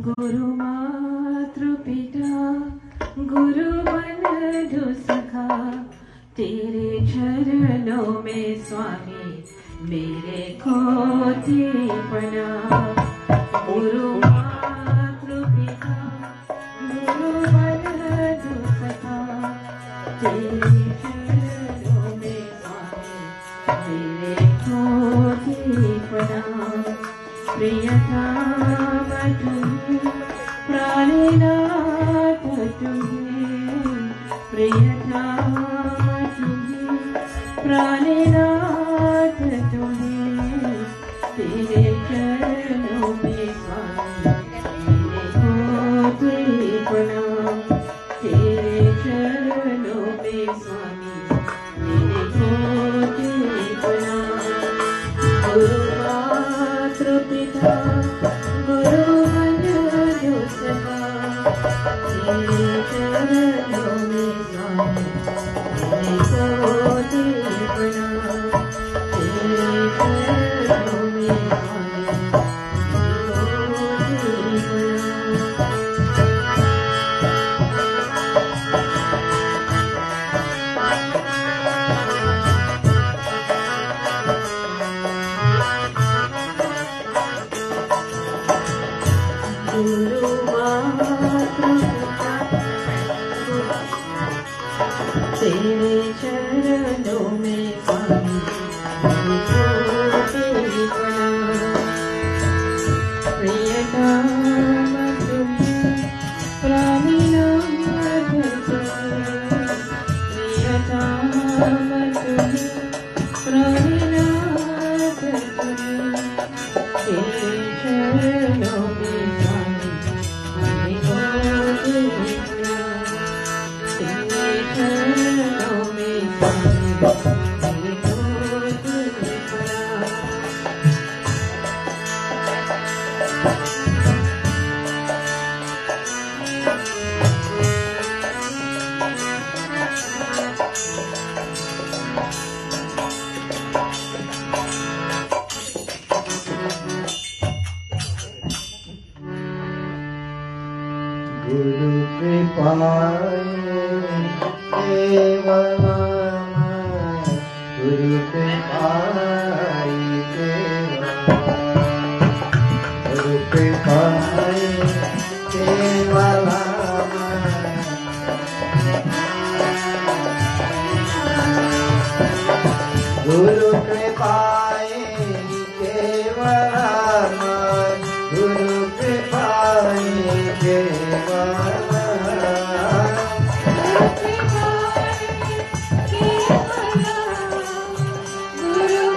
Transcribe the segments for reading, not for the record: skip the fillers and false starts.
गुरु मातृ पिता गुरु बंधु सखा, तेरे चरणों में स्वामी मेरे खोती पना। गुरु मातृ पिता गुरु बंधु सखा, तेरे चरणों में स्वामी मेरे खोती पना। प्रियतम तुम्हें प्राणनाथ तुम्हें, प्रियतम तुम्हें प्राणनाथ तुम्हें, तेरे चरणों में स्वामी मेरे खोती प्रणाम। तेरे चरणों में स्वामी मेरे खोती प्रणाम। गुरु मातृ पिता गुरु बंधु सखा, तेरे चरणों में स्वामी मेरे खोती प्रणाम। तेरे चरणों में स्वामी मेरे खोती गुरु मातृ पिता तेरे चरणों में स्वामी मेरे खोती प्रणाम। प्रियतम तुम्हें प्राणनाथ तुम्हें, प्रियतम तुम्हें प्राणनाथ तुम्हें, तेरे चरणों में स्वामी मेरे खोती प्रणाम। तेरे चरणों में स्वामी मेरे खोती प्रणाम। गुरु कृपाय केवलम, गुरु कृपाय केवलम, गुरु कृपाय केवलम, गुरु कृपाय केवलम, गुरु कृपाय केवलम, गुरु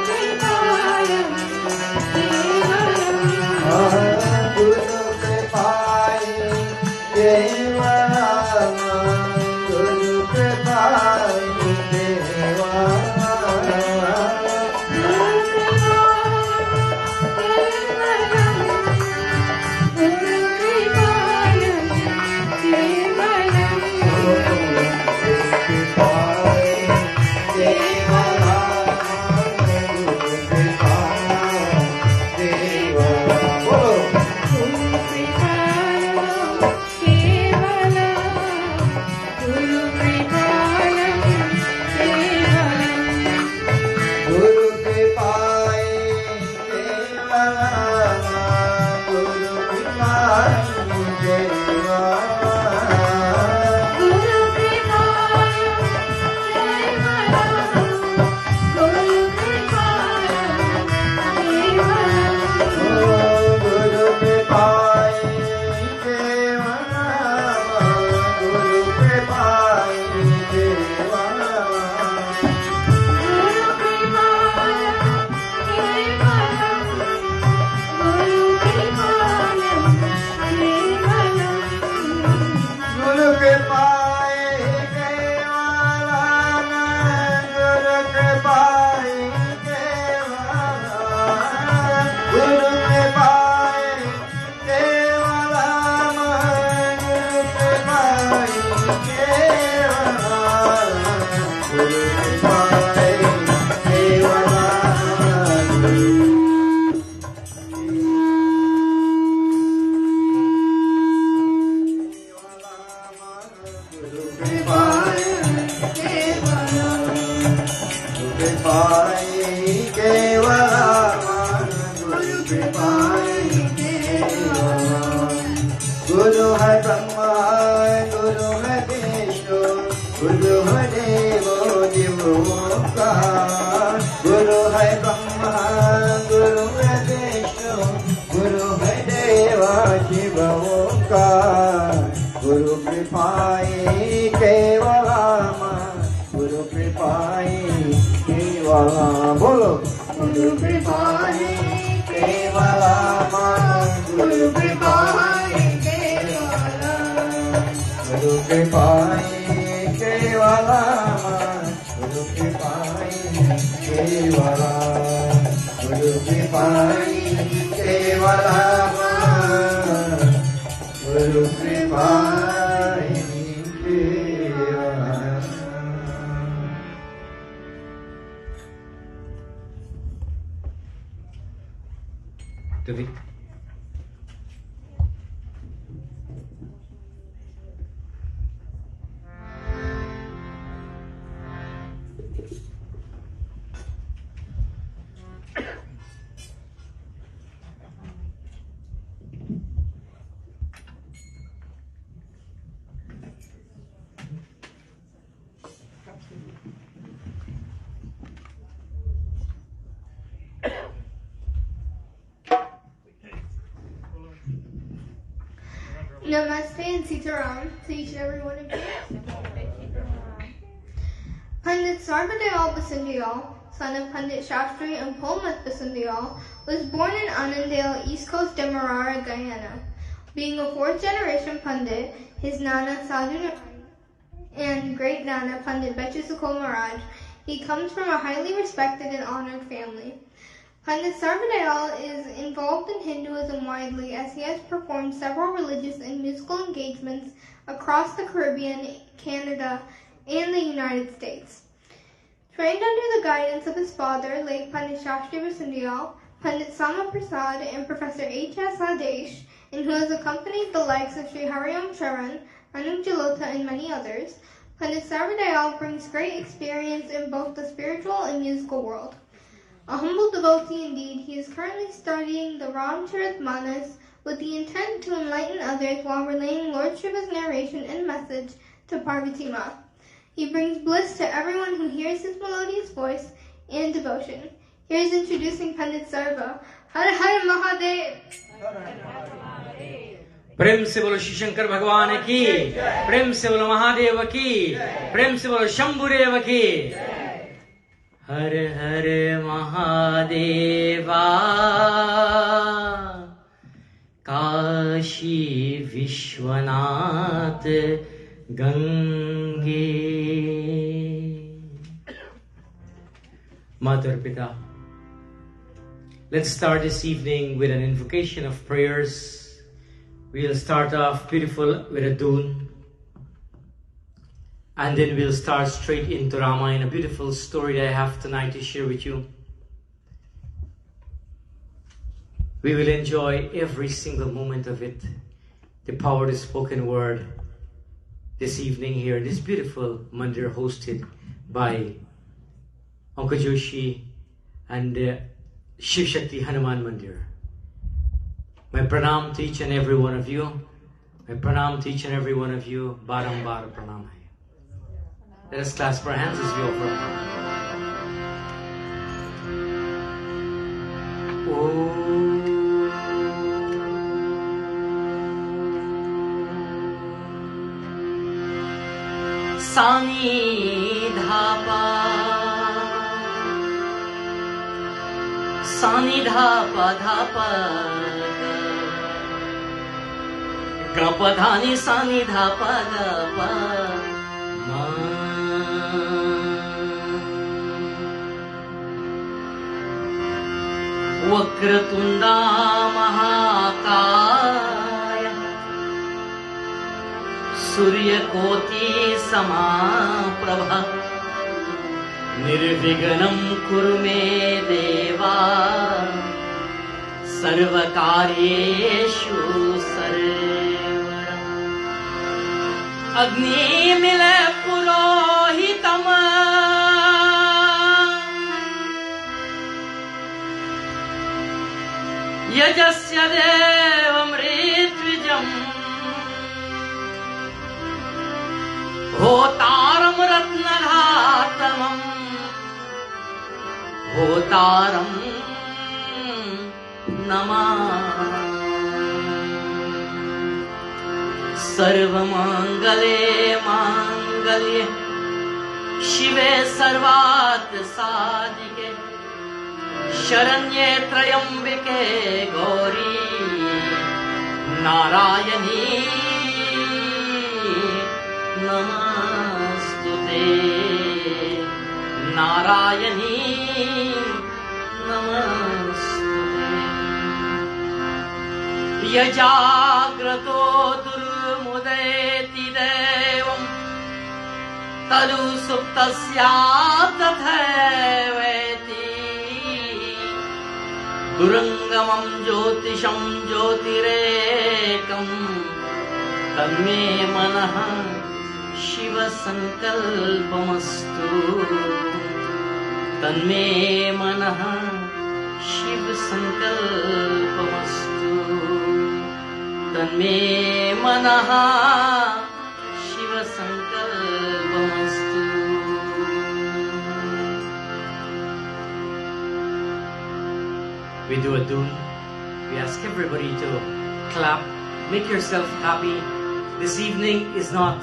कृपायै केवलामा गुरु कृपायै केवला बोलो गुरु कृपायै केवलामा गुरु कृपायै केवला गुरु कृपायै केवलामा गुरु कृपायै केवला गुरु कृपायै केवलामा गुरु कृपायै केवला Tuloy. Namaste and Sitaram to each and every one of you. Pandit Sarvadayal Basindiyal, son of Pandit Shastri and Pulmath Basindiyal, was born in Annandale, East Coast Demerara, Guyana. Being a fourth generation Pandit, his Nana Sadhu and great Nana Pandit Bechisukul Maharaj, he comes from a highly respected and honored family. Pandit Sarvadayal is involved in Hinduism widely as he has performed several religious and musical engagements across the Caribbean, Canada, and the United States. Trained under the guidance of his father, late Pandit Shastri Basindiyal, Pandit Sama Prasad, and Professor H.S. Adesh, and who has accompanied the likes of Sri Hariom Charan, Anup Jalota, and many others, Pandit Sarvadayal brings great experience in both the spiritual and musical world. A humble devotee indeed, he is currently studying the Ramcharitmanas with the intent to enlighten others while relaying Lord Shiva's narration and message to Parvati Ma. He brings bliss to everyone who hears his melodious voice and devotion. Here is introducing Pandit Sarva. Har Har Mahadev! प्रेम से बोलो श्री शंकर भगवान की, प्रेम से बोलो महादेव की, प्रेम से बोलो शंभुदेव की। हर हर Mahadeva, Kashi Vishwanath Gange. Mother Pita, let's start this evening with an invocation of prayers. We'll start off beautiful with a dune, and then we'll start straight into Ramayana, a beautiful story that I have tonight to share with you. We will enjoy every single moment of it, the power of the spoken word, this evening here, this beautiful mandir hosted by Uncle Joshi and Shiv Shakti Hanuman Mandir. My pranam to each and every one of you. My pranam to each and every one of you. Barambar pranam hai. Let us clasp our hands as we offer our prayer. Sani dhapa, Sani dhapa dhapa. Gapadhani sani dhapa dhapa ma. Vakratunda mahakaya Surya koti samaprabha Nirviganam kurme deva Sarvakaryeshu sarvara Agni mile purohitama Yajasya devam ritwijam Hotaram ratnadhatamam Hotaram Namah सर्वमंगले मांगल्ये शिवे सर्वार्थ साधिके शरण्ये त्र्यंबके गौरी नारायणी नमस्तुते नारायणी नमस्तुते यजाग्रतो दुर्मुदेति देवम् तनु सुप्तस्यात् तथैवेति दुरंगमं ज्योतिषं ज्योतिरेकं तन्मे मनः शिव संकल्पमस्तु तन्मे मनः शिव संकल्पमस्तु तन्मे मनः Shiv संकल्पमस्तु. We do a tune. We ask everybody to clap, make yourself happy. This evening is not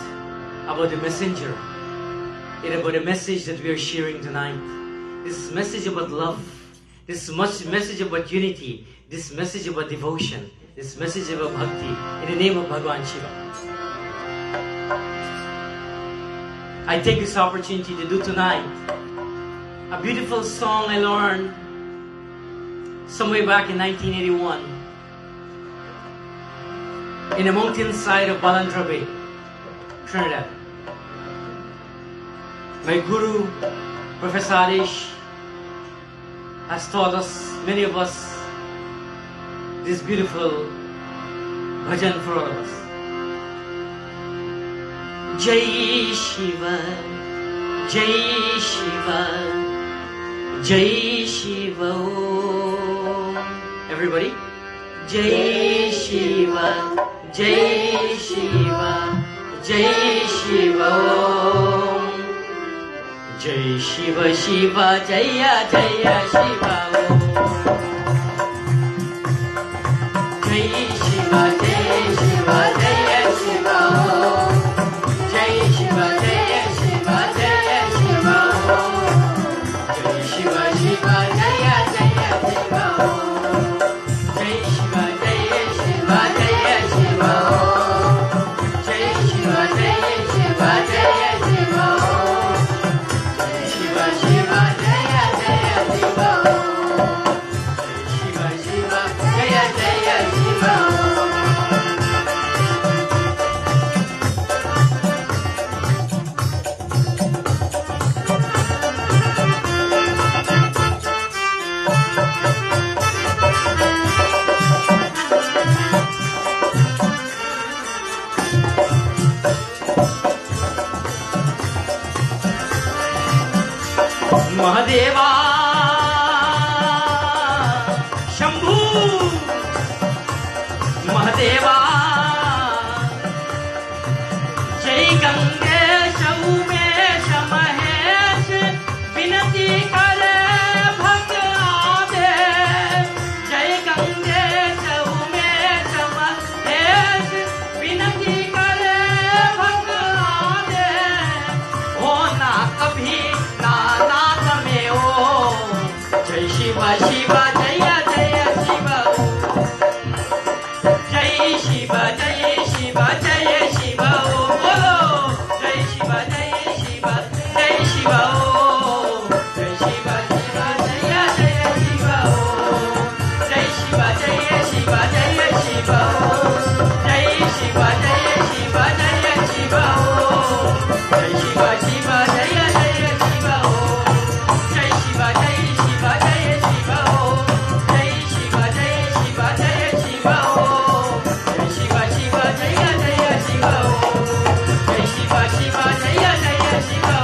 about the messenger. It's about a message that we are sharing tonight. This is a message about love. This is a message about unity. This is a message about devotion. This is a message about bhakti. In the name of Bhagavan Shiva. I take this opportunity to do tonight a beautiful song I learned some way back in 1981 in a mountainside of Balandra Bay, Trinidad. My guru, Professor Alish, has taught us, many of us, this beautiful bhajan for all of us. Jai Shiva, Jai Shiva, Jai Shiva. Everybody, Jai Shiva, Jai Shiva, Jai Shiva. Jai Shiva, Shiva, Jaya Jaya Shiva. Jai Shiva, Jai Shiva, Jaya Shiva. Jai Shiva, Jaya Shiva, Jaya Shiva. Jai Shiva, Shiva, Jaya Jaya Shiva. Jai Shiva, Jaya Shiva, Jaya Shiva. Jai Shiva, Jaya Shiva, Jaya Shiva. Shiva, Shiva, Jaya Jaya Shiva. Shiva, Shiva, Jaya Jaya Shiva. Mahadeva Shambhu Mahadeva Jai Gangesha Umesha Mahesh Vinati Kare Bhakta Ade Jai Gangesha Umesha Mahesh Vinati Kare Bhakta Ade Ho na kabhi na Jai Shiva, Shiva, Jaya, Jaya, Shiva. Jai Shiva, Jai Shiva, Jaya, Shiva. Bolo. Jai Shiva, Jai Shiva, Jai Shiva. Jai Shiva, Shiva, Jaya, Jaya, Shiva. Jai Shiva, Jaya, Shiva, Jaya, Shiva. Jai Shiva, Jaya, Shiva, Jaya, Shiva. Jai Shiva, Shiva, Jaya, Jaya, Shiva. Jai Shiva, Jai Shiva, Jaya, Shiva. Jai Shiva, Jai Shiva, Jaya, Shiva. Jai Shiva, Shiva, Jaya, Jaya, Shiva. Jai Shiva, Shiva, Jaya, Jaya, Shiva.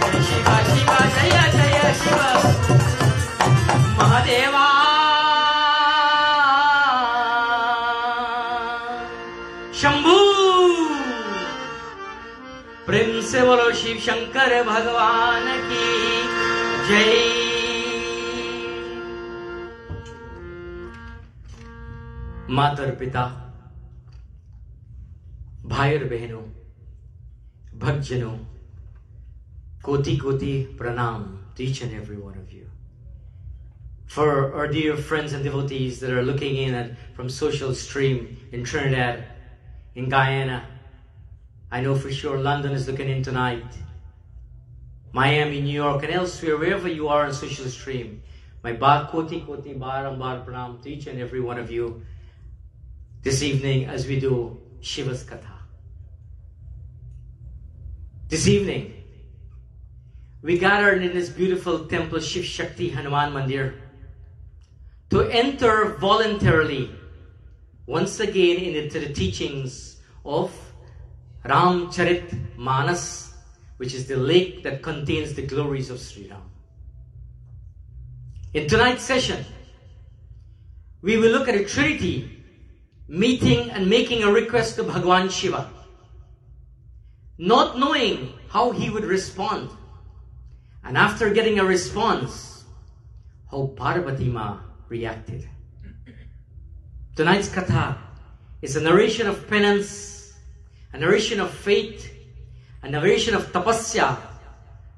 Jai Shiva, Shiva, Jaya, Jaya, Shiva. Mahadeva Shambhu. प्रेम से बोलो शिव शंकर भगवान की जय. मातर पिता भाई और बहनों, भक्तजनों, कोटि कोटि pranam to each and every one of you. For our dear friends and devotees that are looking in at from social stream in Trinidad, in Guyana, I know for sure London is looking in tonight, Miami, New York, and elsewhere, wherever you are on social stream, my koti koti barambar pranam to each and every one of you this evening as we do Shiva's Katha. This evening, we gathered in this beautiful temple Shiv Shakti Hanuman Mandir to enter voluntarily once again into the teachings of Ram Charit Manas, which is the lake that contains the glories of Sri Ram. In tonight's session, we will look at a Trinity meeting and making a request to Bhagwan Shiva, not knowing how he would respond. And after getting a response, how Parvati Ma reacted. Tonight's Katha is a narration of penance, a narration of faith, a narration of tapasya,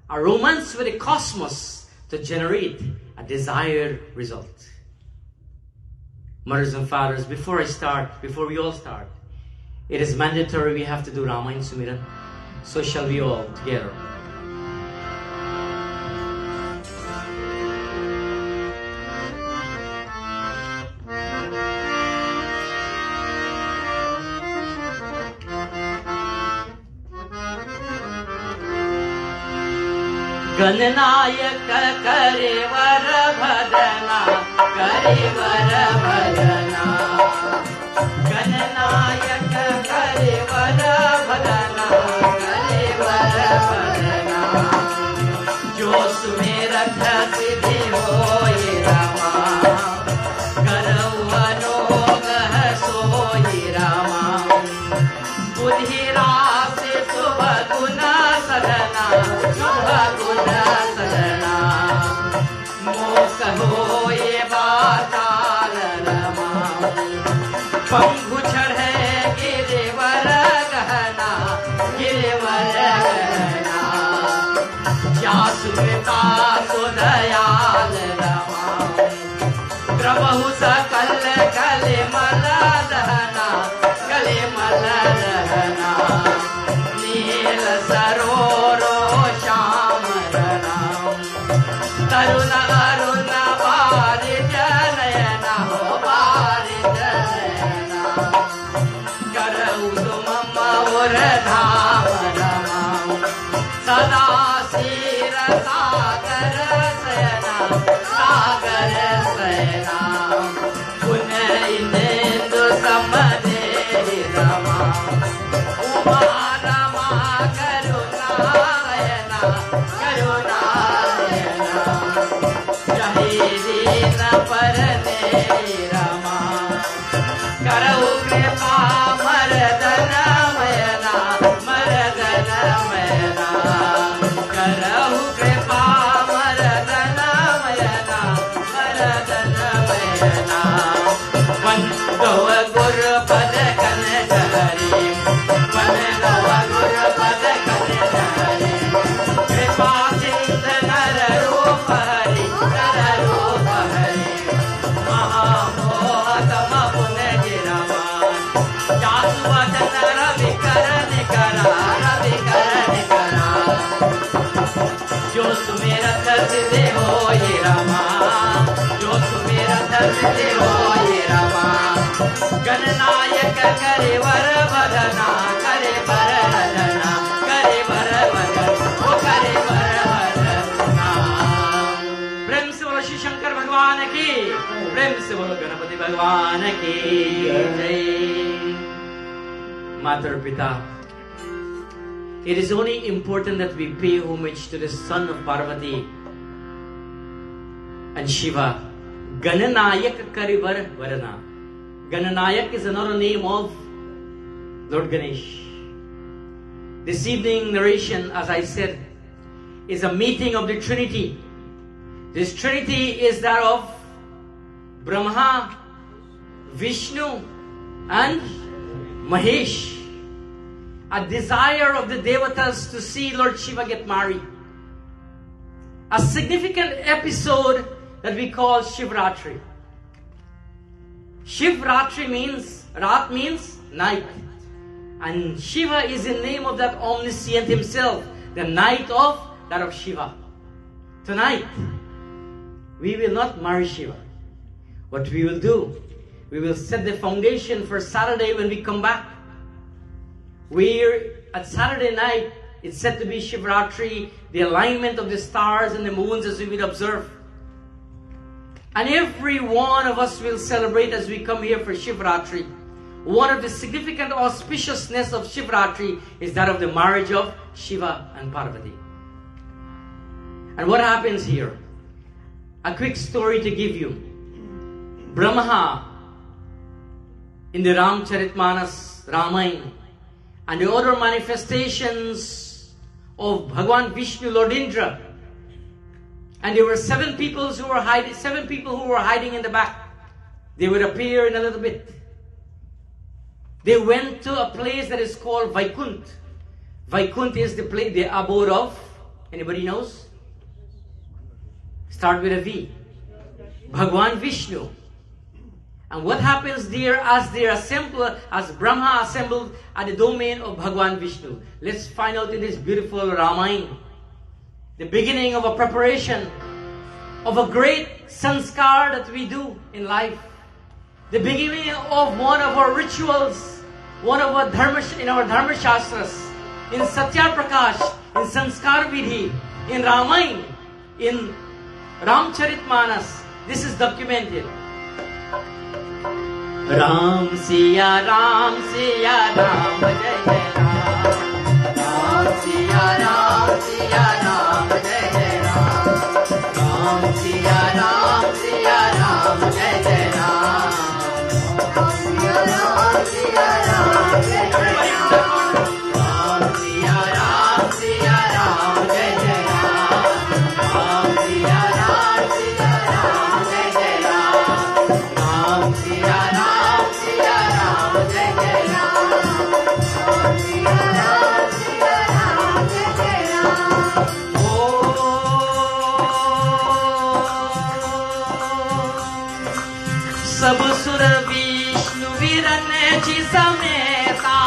a romance with the cosmos to generate a desired result. Mothers and fathers, before we all start, it is mandatory we have to do Ramayana Sumiran. So shall we all together. Gananayak करे वर भजना, करे वर भजना, गणनायक करे वर भजना, करे वर भजना, जो सुमेरठ सिद्धि होई रामा, करौ अनोग सोई रामा, बुद्धि रास शुभ गुण सदना, शुभ गुण सदना, मोक होए बाताल रमा, पंगु चढ़े गिरिवर गहना, गिरिवर गहना, जासु कृपा सुदयाल रमा, द्रवहु सकल कले मल दहना, कले मल दहना, नील सरोरो श्याम रनाम, तरुण अरुण बारिज नयना, हो बारिज नयना, करऊ तुम मोर धाम रमाम, सदा सिर सागर सयना, सागर सयना, पुन इंदु समदे रमा, उमा रमा करुणायना, करुणायना, रहे दीन परने रमा, करऊ कृपा मरदन मयना, मरदन मयना, करऊ कृपा मरदन मयना, मरदन मयना, वंदव गुरु पद कन हरि, वंदव गुरु पद कन हरि, कृपा सिंध नर रूप हरि, नर रूप हरि, महामोहतम पुन गिरवान, जासु वचन रवि करन करा, रवि करन करा, जो सुमेरत सिद्धि होई रमा, जो सुमेरत सिद्धि होई रमा, गणनायक करे वर भजना, करे वर भजना, करे वर भजना, ओ करे वर भजना। प्रेम से बोलो श्री शंकर भगवान की, प्रेम से बोलो गणपति भगवान की जय। Mother Pita, it is only important that we pay homage to the son of Parvati and Shiva. Gananayak Karivar Varana. Gananayak is another name of Lord Ganesh. This evening narration, as I said, is a meeting of the Trinity. This Trinity is that of Brahma, Vishnu and Mahesh. a desire of the Devatas to see Lord Shiva get married. A significant episode that we call Shivratri. Shivratri means, Rat means night. And Shiva is the name of that omniscient himself, the night of that of Shiva. Tonight, we will not marry Shiva. What we will do, we will set the foundation for Saturday when we come back. At Saturday night, it's said to be Shivratri, the alignment of the stars and the moons as we will observe. And every one of us will celebrate as we come here for Shivratri. One of the significant auspiciousness of Shivratri is that of the marriage of Shiva and Parvati. And what happens here? A quick story to give you. Brahma, in the Ramcharitmanas, Ramayana, and the other manifestations of Bhagwan Vishnu, Lord Indra. And there were seven people who were hiding in the back. They would appear in a little bit. They went to a place that is called Vaikunt. Vaikunt is the place, the abode of, anybody knows? Start with a V. Bhagwan Vishnu. And what happens there as they assemble, as Brahma assembled at the domain of Bhagwan Vishnu? Let's find out in this beautiful Ramayana. The beginning of a preparation of a great sanskar that we do in life. The beginning of one of our rituals, one of our in our Dharma Shastras, in Satya Prakash, in Sanskar Vidhi, in Ramayana, in Ramcharitmanas. This is documented. Ram Siya Ram Siya Ram Jai Jai Ram. Ram Siya Ram Siya Ram Jai Jai Ram. Ram Siya Ram Siya Ram Jai Jai Ram. Ram Siya Ram Siya Ram Jai Jai Ram. Ram Siya Ram Siya Ram Jai Jai Ram. Ram Siya Ram Siya Ram Jai Jai Ram. Ram Siya Ram Siya Ram Jai Jai Ram. Ram Siya Ram Siya Ram Jai Jai Ram. सब सुर विष्णु विरन जी समेता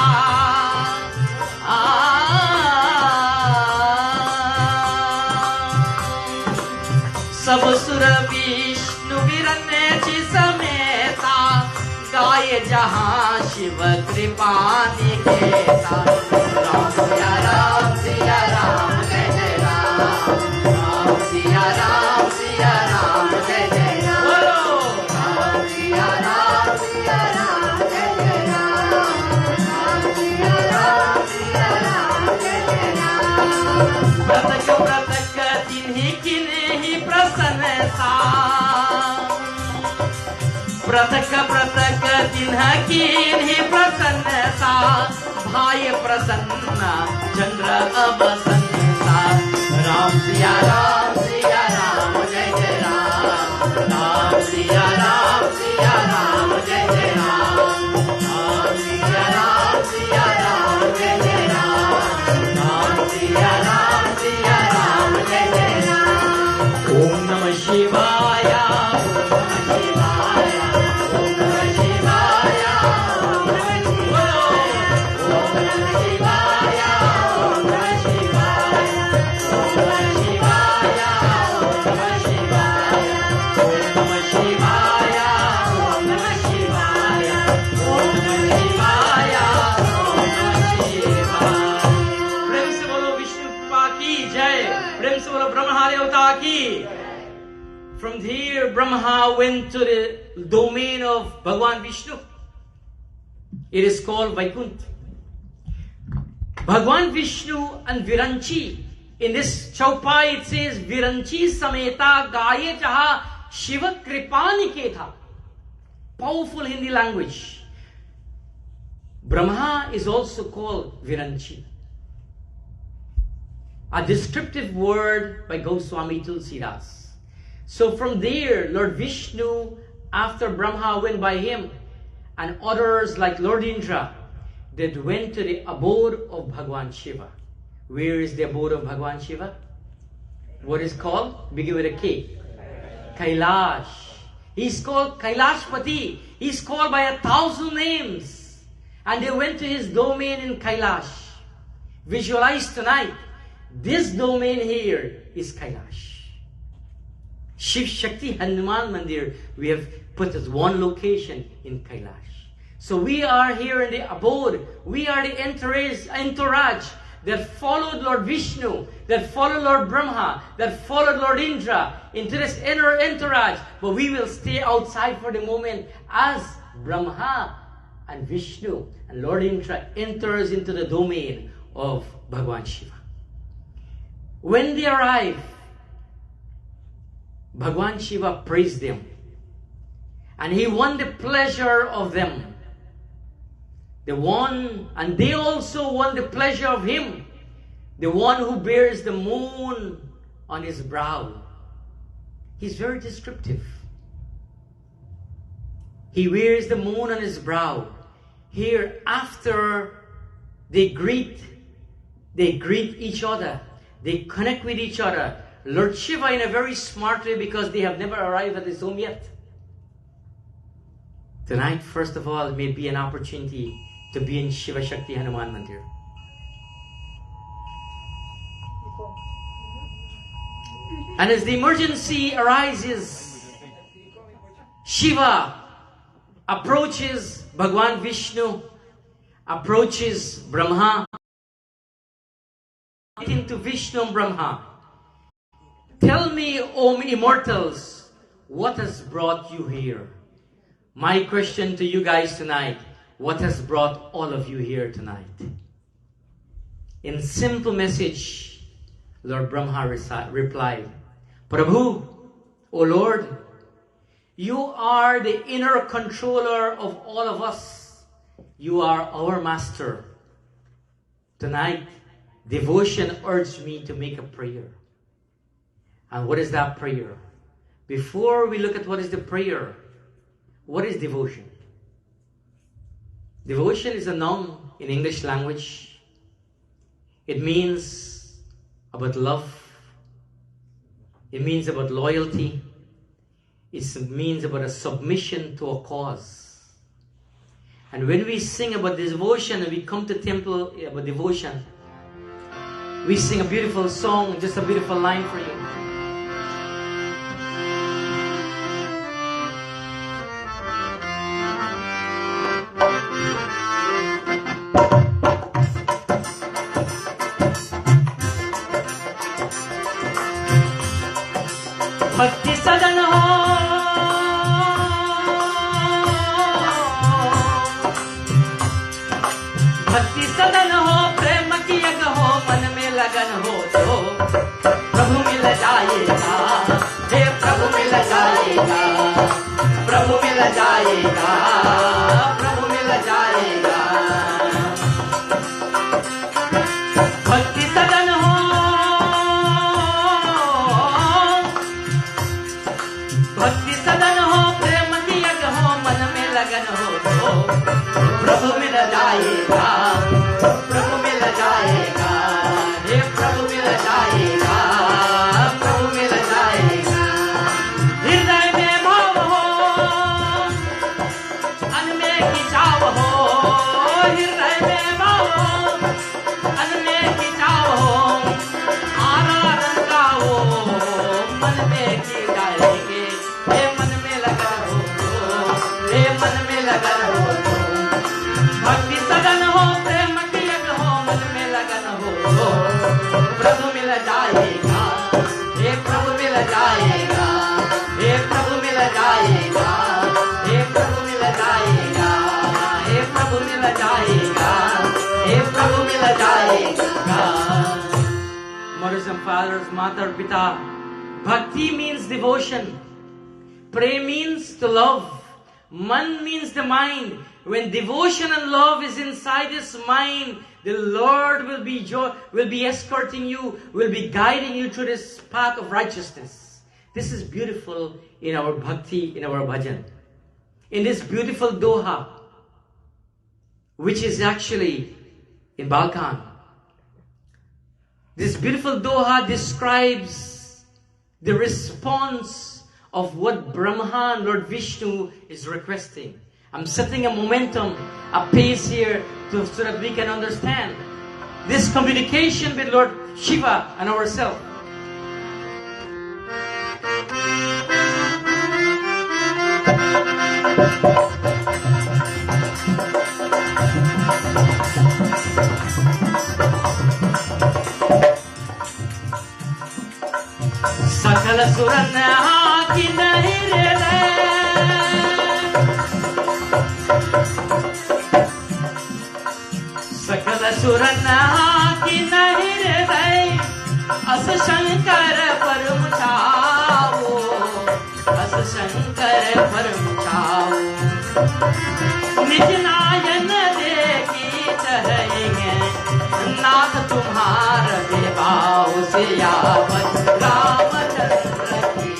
सब सुर विष्णु विरन जी समेता गाये जहाँ शिव कृपा निकेता राम सिया राम जय जय राम राम सिया राम जय जय राम बोलो राम सिया राम जय जय राम राम सिया राम जय जय राम प्रतक प्रतक तिन्हि प्रसन्न सा प्रतक प्रतक तिन्हि प्रसन्न सा भाई प्रसन्न चंद्र अवसन्न सा राम सिया राम जय जय राम राम सिया राम जय जय राम राम सिया राम जय जय राम राम सिया राम जय जय राम ओम नमः शिवाय ओम नमः शिवाय ओम नमः शिवाय ओम नमः शिवाय ओम नमः शिवाय ओम नमः शिवाय ओम नमः शिवाय ओम नमः शिवाय ओम नमः शिवाय ओम नमः शिवाय ओम नमः शिवाय प्रेम से बोलो विष्णु कृपा की जय प्रेम से बोलो ब्रह्मा देवता की. From there, Brahma went to the domain of Bhagwan Vishnu. It is called Vaikunt. Bhagwan Vishnu and Viranchi. In this chaupai it says, Viranchi Sameta Gaye Jaha Shiva Kripaniketha. Powerful Hindi language. Brahma is also called Viranchi. A descriptive word by Goswami Tulsidas. So from there, Lord Vishnu, after Brahma went by him, and others like Lord Indra, that went to the abode of Bhagwan Shiva. Where is the abode of Bhagwan Shiva? What is called? Begin with a K. Kailash. He's called Kailashpati. He's called by 1,000 names. And they went to his domain in Kailash. Visualize tonight. This domain here is Kailash. Shiv Shakti Hanuman Mandir, we have put as one location in Kailash. So we are here in the abode. We are the entourage that followed Lord Vishnu, that followed Lord Brahma, that followed Lord Indra into this inner entourage. But we will stay outside for the moment as Brahma and Vishnu and Lord Indra enters into the domain of Bhagwan Shiva. When they arrive, Bhagwan Shiva praised them. And he won the pleasure of them. And they also won the pleasure of him. The one who bears the moon on his brow. He's very descriptive. He wears the moon on his brow. Here, after they greet each other. They connect with each other. Lord Shiva in a very smart way, because they have never arrived at his home yet. Tonight, first of all, may be an opportunity to be in Shiva Shakti Hanuman Mandir. And as the emergency arises, Shiva approaches Bhagwan Vishnu, approaches Brahma, into Vishnu and Brahma. Tell me, O immortals, what has brought you here? My question to you guys tonight, what has brought all of you here tonight? In simple message, Lord Brahma replied, Prabhu, O Lord, you are the inner controller of all of us. You are our master. Tonight, devotion urged me to make a prayer. And what is that prayer? Before we look at what is the prayer, what is devotion? Devotion is a noun in English language. It means about love. It means about loyalty. It means about a submission to a cause. And when we sing about devotion and we come to temple about devotion, we sing a beautiful song, just a beautiful line for you. Bhakti sadan ho, bhakti sadan ho, prem ki yag ho, man mein lagan ho to Prabhu mil jayega, he Prabhu mil jayega, Prabhu mil jayega, Prabhu mil jayega. Bhakti sadan ho, भक्ति सदन हो, प्रेम की यज्ञ हो, मन में लगन हो तो प्रभु मिल जाएगा, प्रभु मिल जाएगा, हे प्रभु मिल जाएगा, प्रभु मिल जाएगा। हृदय में भाव हो, अन में खिंचाव हो, हृदय में भाव हो, अन में खिंचाव हो, आराधन का हो, मन में की जाएगी। भक्ति सदन हो, प्रेम की यज्ञ हो, मन में लगन हो तो प्रभु मिल जाएगा, हे प्रभु मिल जाएगा, हे प्रभु मिल जाएगा, हे प्रभु मिल जाएगा, हे प्रभु मिल जाएगा, हे प्रभु मिल जाएगा। Mothers and fathers, Mata Pita, Bhakti means devotion, Prem means to love, Man means the mind. When devotion and love is inside this mind, the Lord will be escorting you, will be guiding you through this path of righteousness. This is beautiful in our bhakti, in our bhajan. In this beautiful doha, which is actually in Balkan. This beautiful Doha describes the response of what Brahma and Lord Vishnu is requesting. I'm setting a momentum, a pace here so that we can understand this communication with Lord Shiva and ourselves. Sakala surana ki nahi re Sakala surana ki nahi re As Shankar param chao As Shankar param chao Nij nayan dekhi chahenge Nath tumhara devao se yavat Ramachandra ki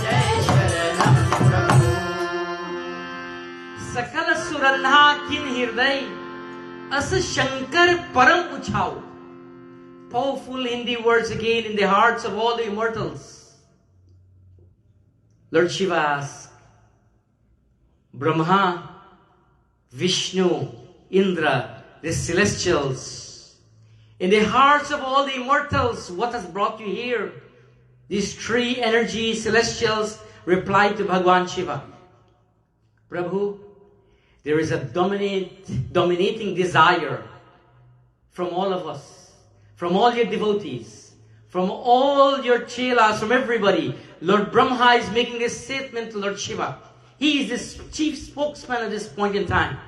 jai sharanam prabhu Sakala suranha kin hirday As Shankar param uchao. Powerful Hindi words again in the hearts of all the immortals. Lord Shiva asks, Brahma, Vishnu, Indra, the celestials, in the hearts of all the immortals, what has brought you here? These three energy celestials replied to Bhagwan Shiva, Prabhu, there is a dominating desire from all of us, from all your devotees, from all your chelas, from everybody. Lord Brahma is making this statement to Lord Shiva. He is the chief spokesman at this point in time.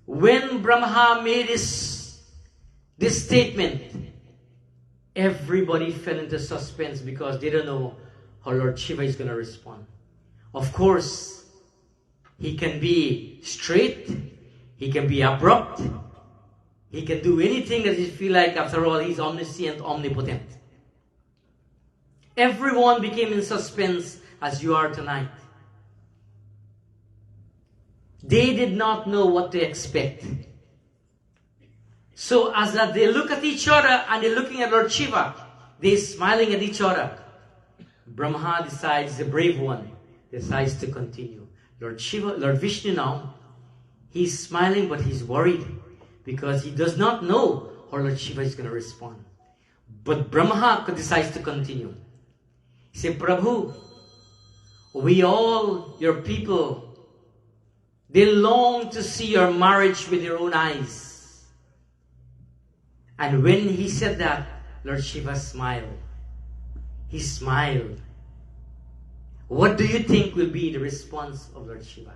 When Brahma made this statement, everybody fell into suspense because they don't know how Lord Shiva is going to respond. Of course, he can be straight, he can be abrupt, he can do anything that you feel like. After all, he's omniscient, omnipotent. Everyone became in suspense as you are tonight. They did not know what to expect. So as they look at each other and they're looking at Lord Shiva, they're smiling at each other. Brahma decides, the brave one, decides to continue. Lord Shiva, Lord Vishnu now, he's smiling but he's worried because he does not know how Lord Shiva is going to respond. But Brahma decides to continue. He said, Prabhu, we all, your people, they long to see your marriage with their own eyes. And when he said that, Lord Shiva smiled. He smiled. What do you think will be the response of Lord Shiva?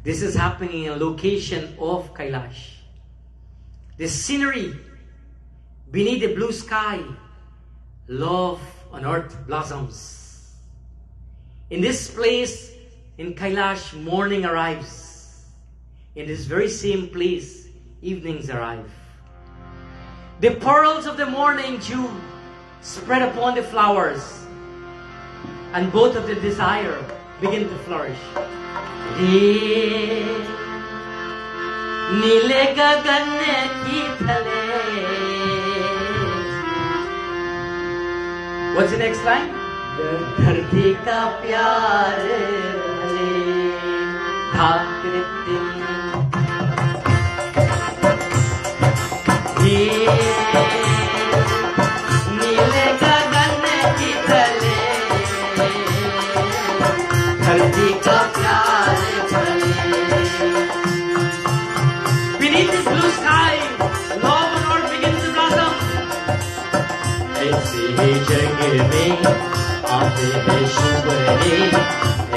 This is happening in a location of Kailash. The scenery beneath the blue sky, love on earth blossoms. In this place, in Kailash, morning arrives. In this very same place, evenings arrive. The pearls of the morning dew spread upon the flowers, and both of the desire begin to flourish. Nile gagan ki thale. What's the next line? Dharti ka pyar bhale tha kritim. Nile gagan ki thale. Dharti ka pyar bhale. Beneath this blue sky, love and earth begins to blossom. ऐसे ही जग में आते हैं शुभ रे,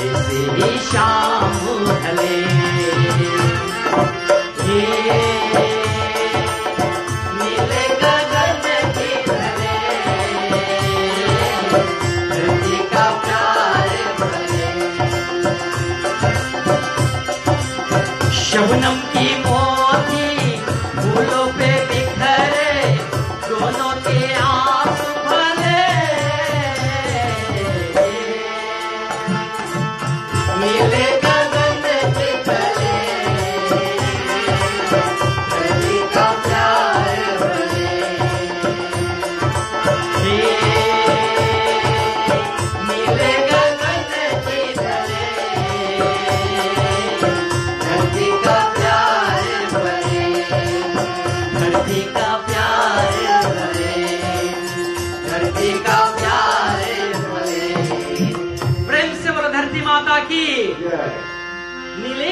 ऐसे ही शाम ढले. नीले गगन की ढले, धरती का प्यार भले. शबनम की मोती फूलों पे बिखरे, दोनों के आंसू भले. नीले गगन के तले,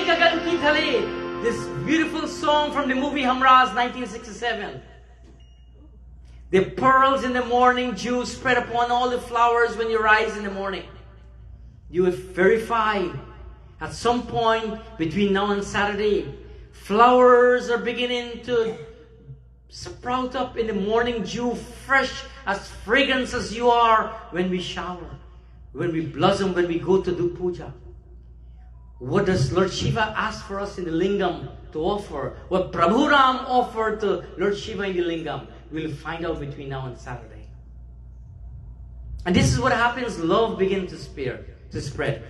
Gagan Ki Thale, this beautiful song from the movie Hamraz 1967. The pearls in the morning dew spread upon all the flowers when you rise in the morning. You will verify at some point between now and Saturday, flowers are beginning to sprout up in the morning dew, fresh as fragrance as you are when we shower, when we blossom, when we go to do puja. What does Lord Shiva ask for us in the lingam to offer? What Prabhu Ram offered to Lord Shiva in the lingam? We'll find out between now and Saturday. And this is what happens. Love begins to spread.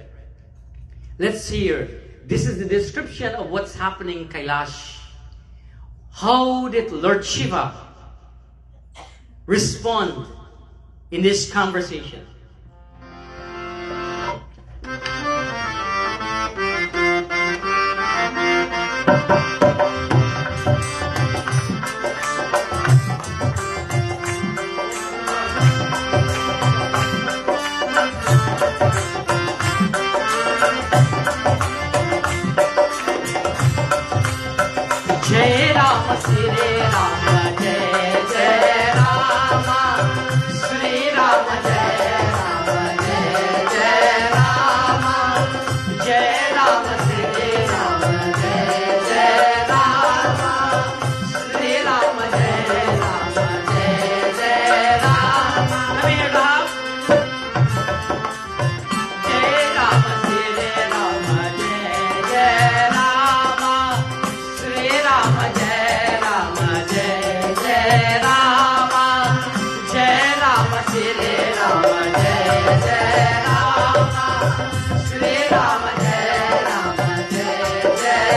Let's see here. This is the description of what's happening in Kailash. How did Lord Shiva respond in this conversation? Jai Rama, Sri Rama, Jai Jai Rama, Sri Rama, Jai Rama, Jai Jai Rama, Jai Rama, Sri Rama, Jai Jai Rama, Sri Rama, Jai Rama, Jai Jai Rama. Let me hear the house. Jai Rama, Sri Rama, Jai Jai Rama, Sri Rama, Jai Rama, Jai Jai Rama, Jai Rama, Sri Rama, Jai Jai Rama, Sri Rama, Jai Rama, Jai Jai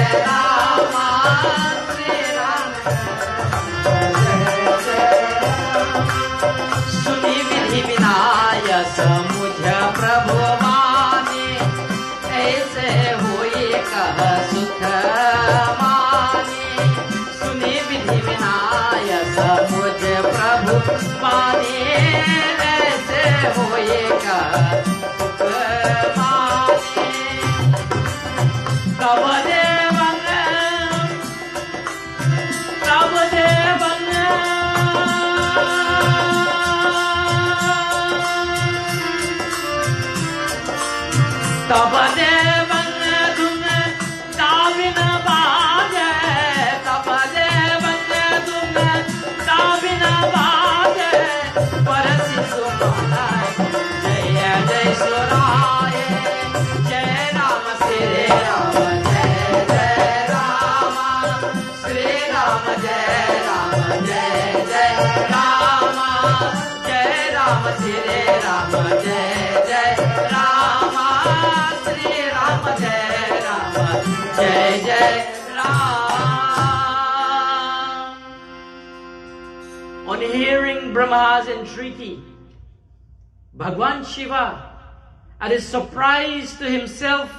Rama, Sri Rama, Jai Jai Rama. Suni vidhi vinaya samujha prabhu mane, aise hoye kah sukh mane. Suni vidhi vinaya samujha prabhu mane, aise hoye kah sukh mane. Tava devang, tava devang, tava devang dung davina baaje, tava devang dung davina baaje, parasi sumana jaya jai suraye, jai Rama, Sri Rama, jai jai Rama, Sri Rama, jai Rama, jai jai Rama, jai Rama, Sri Rama, jai jai Rama, Sri Rama, jai Rama, jai jai Rama. On hearing Brahma's entreaty, Bhagwan Shiva, at his surprise to himself,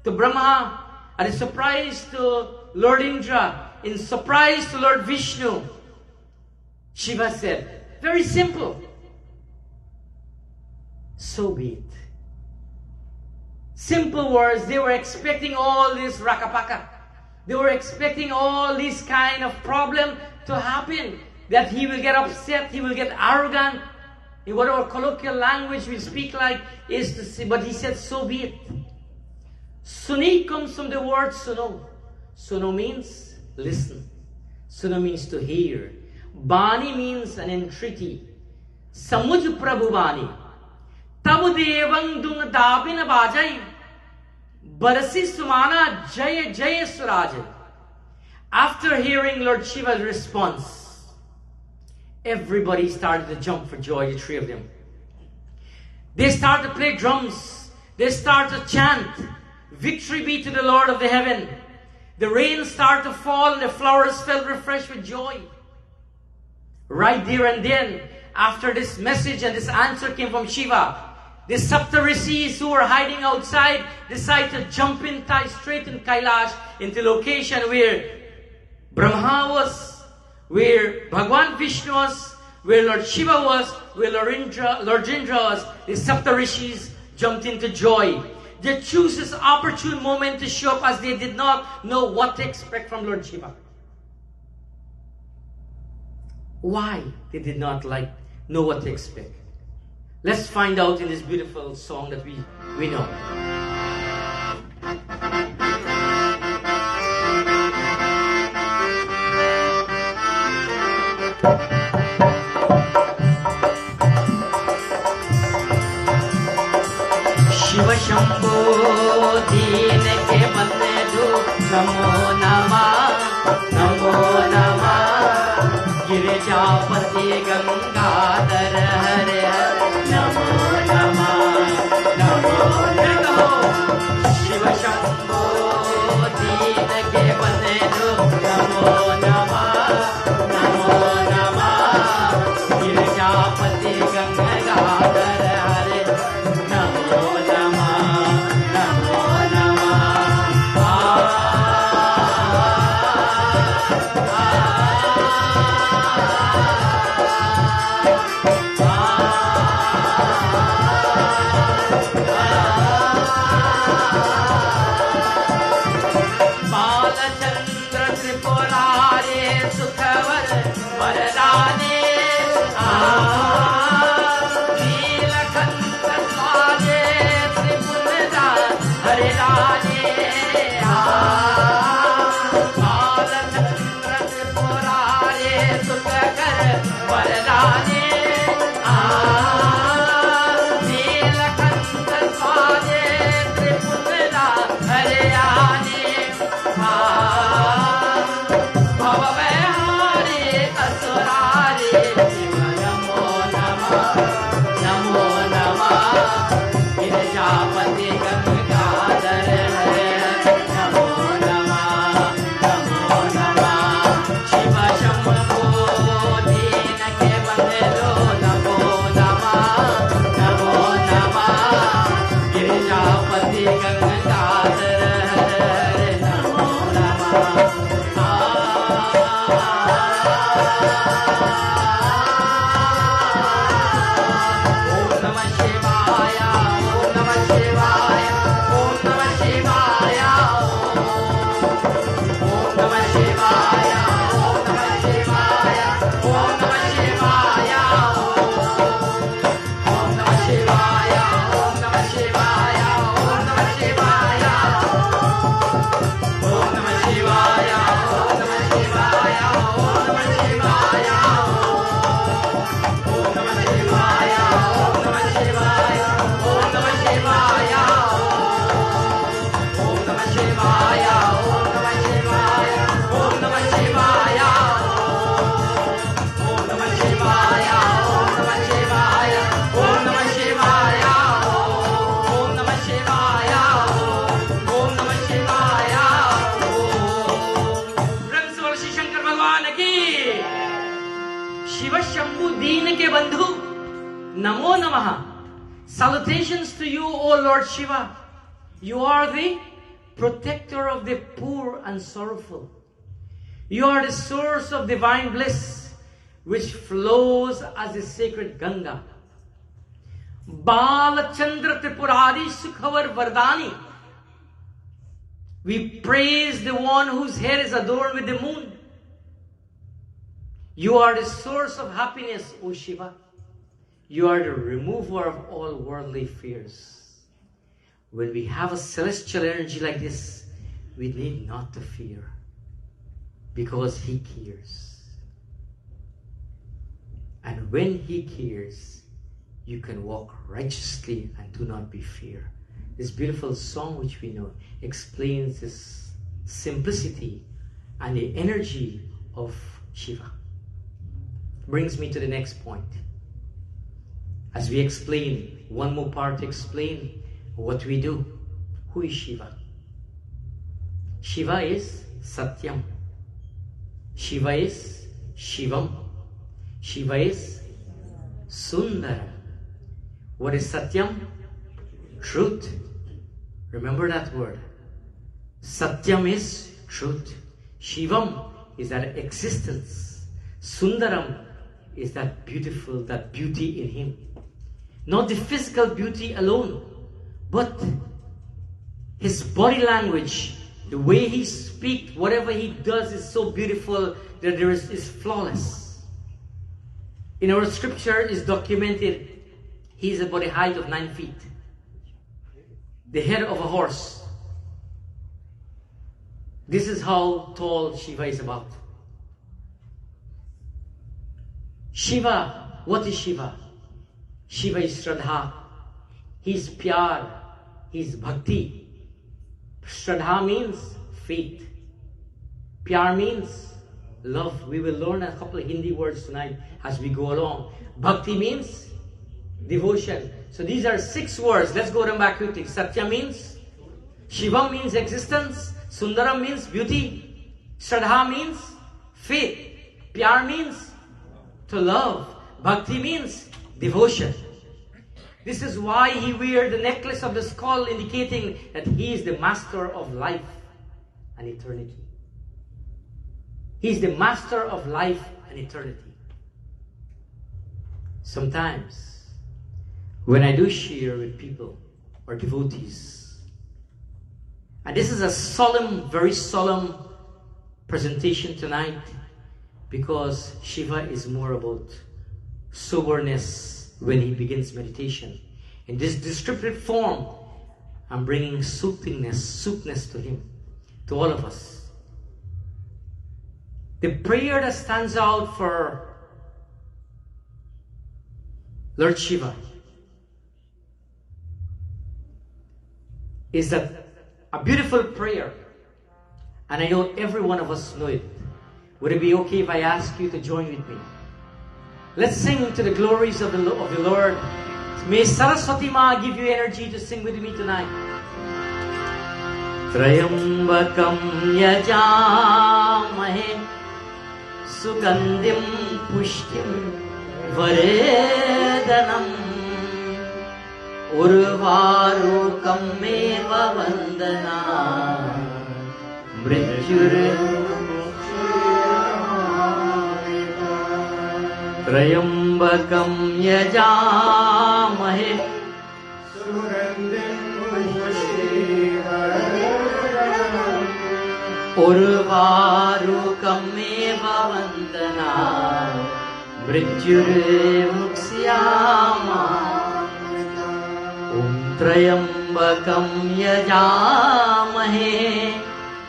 to Brahma, at his surprise to Lord Indra, in surprise to Lord Vishnu, Shiva said, very simple, so be it. Simple words. They were expecting all this rakapaka. They were expecting all this kind of problem to happen. That he will get upset, he will get arrogant. In whatever colloquial language we speak like is to say, but he said, so be it. Suni comes from the word suno. Suno means listen. Suno means to hear. Bani means an entreaty. Samuj Prabhu Bani. Tabu devang dung dabin bajai. Barasi sumana jaya jaya suraj. After hearing Lord Shiva's response, everybody started to jump for joy, the three of them. They started to play drums. They started to chant, victory be to the Lord of the heaven. The rain started to fall and the flowers felt refreshed with joy. Right there and then, after this message and this answer came from Shiva, the Saptarishis who were hiding outside decided to jump in straight in Kailash, into the location where Brahma was, where Bhagwan Vishnu was, where Lord Shiva was, where Lord Indra was. The Saptarishis jumped into joy. they choose this opportune moment to show up as they did not know what to expect from Lord Shiva. Why they did not know what to expect? Let's find out in this beautiful song that we know. Shiv Shambho दीन के बंधु नमो नमः नमो नमः गिरिजापति गंगाधर हरे नमो नमः नमो नमः शिव शंभो दीन के बंधु नमो नमः नमो नमः गिरिजापति गंगाधर हरे नमो Namo Namaha. Salutations to you, O Lord Shiva. You are the protector of the poor and sorrowful. You are the source of divine bliss, which flows as the sacred Ganga. Balachandra Tripurari Sukhavar Vardani. We praise the one whose hair is adorned with the moon. You are the source of happiness, O Shiva. You are the remover of all worldly fears. When we have a celestial energy like this, we need not to fear, because He cares. And when He cares, you can walk righteously and do not be fear. This beautiful song which we know explains this simplicity and the energy of Shiva. Brings me to the next point. As we explain, one more part to explain what we do. Who is Shiva? Shiva is Satyam. Shiva is Shivam. Shiva is Sundara. What is Satyam? Truth. Remember that word. Satyam is truth. Shivam is that existence. Sundaram is that beautiful, that beauty in Him. Not the physical beauty alone, but His body language, the way he speaks, whatever he does is so beautiful that is flawless. In our scripture is documented, he is about a height of 9 feet. The head of a horse. This is how tall Shiva is about. Shiva, what is Shiva? Shiva is Shraddha. He is Pyar. He is Bhakti. Shraddha means faith. Pyar means love. We will learn a couple of Hindi words tonight as we go along. Bhakti means devotion. So these are 6 words. Let's go them back quickly. Satya means, Shiva means existence. Sundaram means beauty. Shraddha means faith. Pyar means to love. Bhakti means devotion. This is why he wears the necklace of the skull, indicating that he is the master of life and eternity. He is the master of life and eternity. Sometimes, when I do share with people or devotees, and this is a solemn, very solemn presentation tonight, because Shiva is more about soberness when he begins meditation. In this descriptive form, I'm bringing soothness to him, to all of us. The prayer that stands out for Lord Shiva is that a beautiful prayer, and I know every one of us know it. Would it be okay if I ask you to join with me? Let's sing to the glories of the Lord. May Saraswati Ma give you energy to sing with me tonight. Trayambakam yajamahe sugandhim pushtim varedanam urvarukam meva vandana mrityur Trayambakam yajamahe urvarukam eva vandana mrityure muksyama Om Trayambakam yajamahe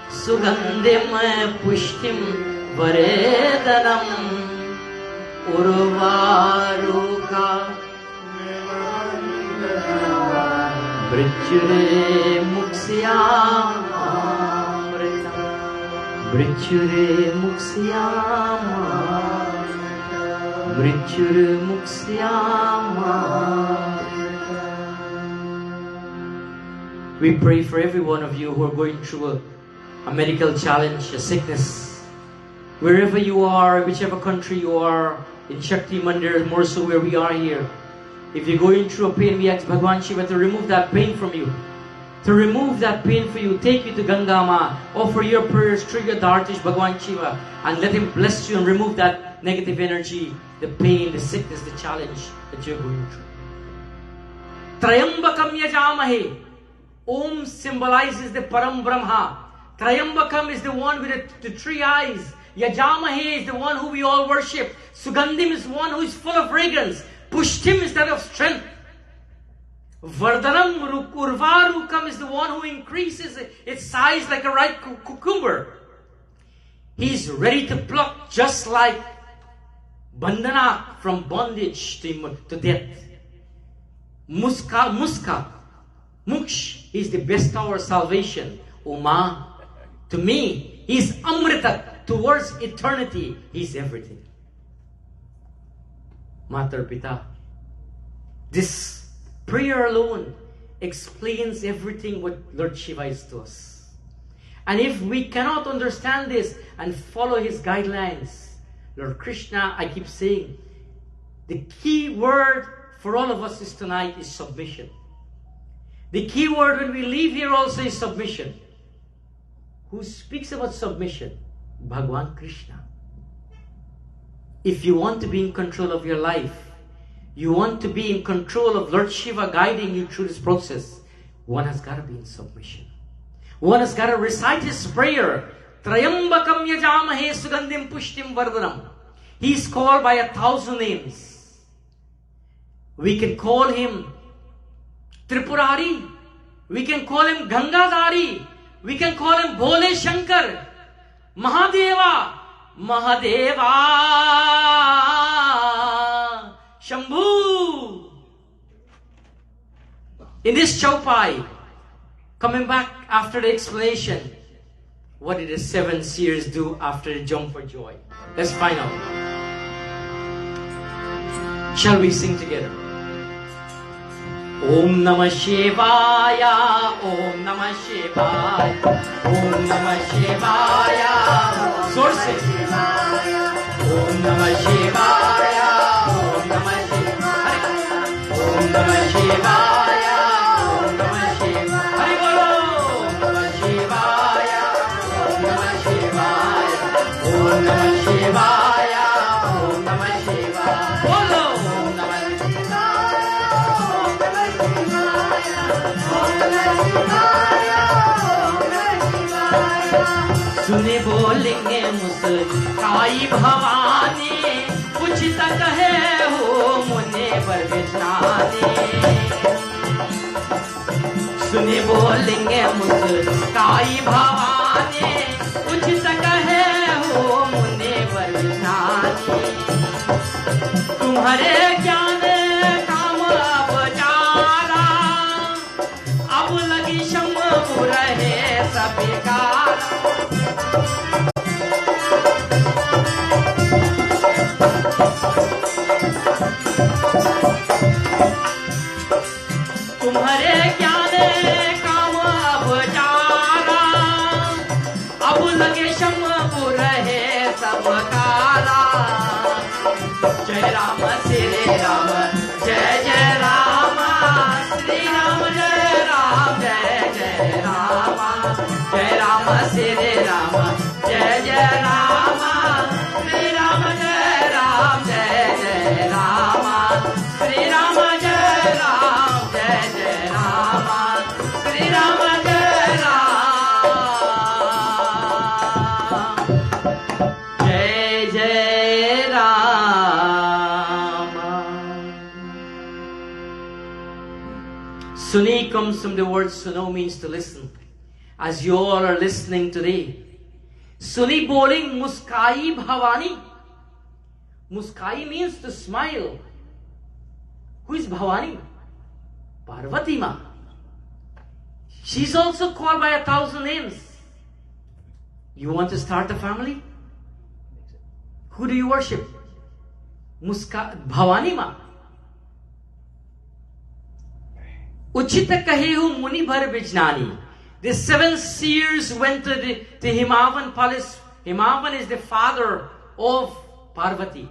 sugandhim pushtim varedanam urvaruka mrityure muksyamamritam mrityure muksyamamritam mrityure muksyamamritam. We pray for every one of you who are going through a medical challenge, a sickness. Wherever you are, whichever country you are, in Shakti Mandir, more so where we are here. If you're going through a pain, we ask Bhagwan Shiva to remove that pain from you. To remove that pain for you, take you to Ganga Ma, offer your prayers through your Dhartish Bhagwan Shiva, and let him bless you and remove that negative energy, the pain, the sickness, the challenge that you're going through. Trayambakam yajamahe. Om symbolizes the Param Brahma. Trayambakam is the one with the 3 eyes. Yajamahe is the one who we all worship. Sugandhim is one who is full of fragrance. Pushtim is that of strength. Vardhanam Urvarukam is the one who increases its size like a ripe cucumber. He is ready to pluck just like Bandana from bondage to death. Muska. Muksh is the best tower of salvation. Uma. To me, he is Amrita. Towards eternity, he's everything. Mater Pita. This prayer alone explains everything what Lord Shiva is to us. And if we cannot understand this and follow his guidelines, Lord Krishna, I keep saying, the key word for all of us is tonight is submission. The key word when we leave here also is submission. Who speaks about submission? Bhagwan Krishna. If you want to be in control of your life, you want to be in control of Lord Shiva guiding you through this process, one has got to be in submission. One has got to recite his prayer. Trayambakam yajamahe sugandim pushtim vardhanam. He is called by 1,000 names. We can call him Tripurari. We can call him Gangadhari. We can call him Bole Shankar. Mahadeva. Mahadeva. Shambhu. In this chaupai, coming back after the explanation, what did the 7 seers do after the jump for joy? Let's find out. Shall we sing together? Om Namah Shivaya, Om Namah Shivaya, Om Namah Shivaya. Source it. Om Namah Shivaya, Om Namah Shivaya, Om Namah Shivaya, Om Namah Shivaya. Hari Bolo. Om Namah Shivaya, Om Namah Shivaya, Om Namah Shivaya, Om Namah Shivaya. Bolo. Om Namah सुने बोलेंगे मुस्काई भवानी उचित कहे हो मुने पर बिछाने सुने बोलेंगे मुस्काई भवानी उचित कहे हो मुने पर बिछाने तुम्हारे ज्ञान काम अब जारा अब लगी शंभु रहे सब बेकार तुम्हारे ज्ञान काम अब जारा अब लगे शंभु रहे सब कारा जय राम श्री राम जय जय राम श्री राम जय राम जय जय राम जय राम श्री राम जय जय राम श्री राम जय राम जय जय राम श्री राम जय राम जय जय राम श्री राम जय राम जय जय Ram. Suni comes from the word suno, means to listen. As you all are listening today, Suni boling muskai bhavani. Muskai means to smile. Who is Bhavani? Parvati Ma. She's also called by 1,000 names. You want to start a family? Who do you worship? Bhavani Ma. Uchita kahehu muni bhar bijnani. The 7 seers went to the Himavan palace. Himavan is the father of Parvati.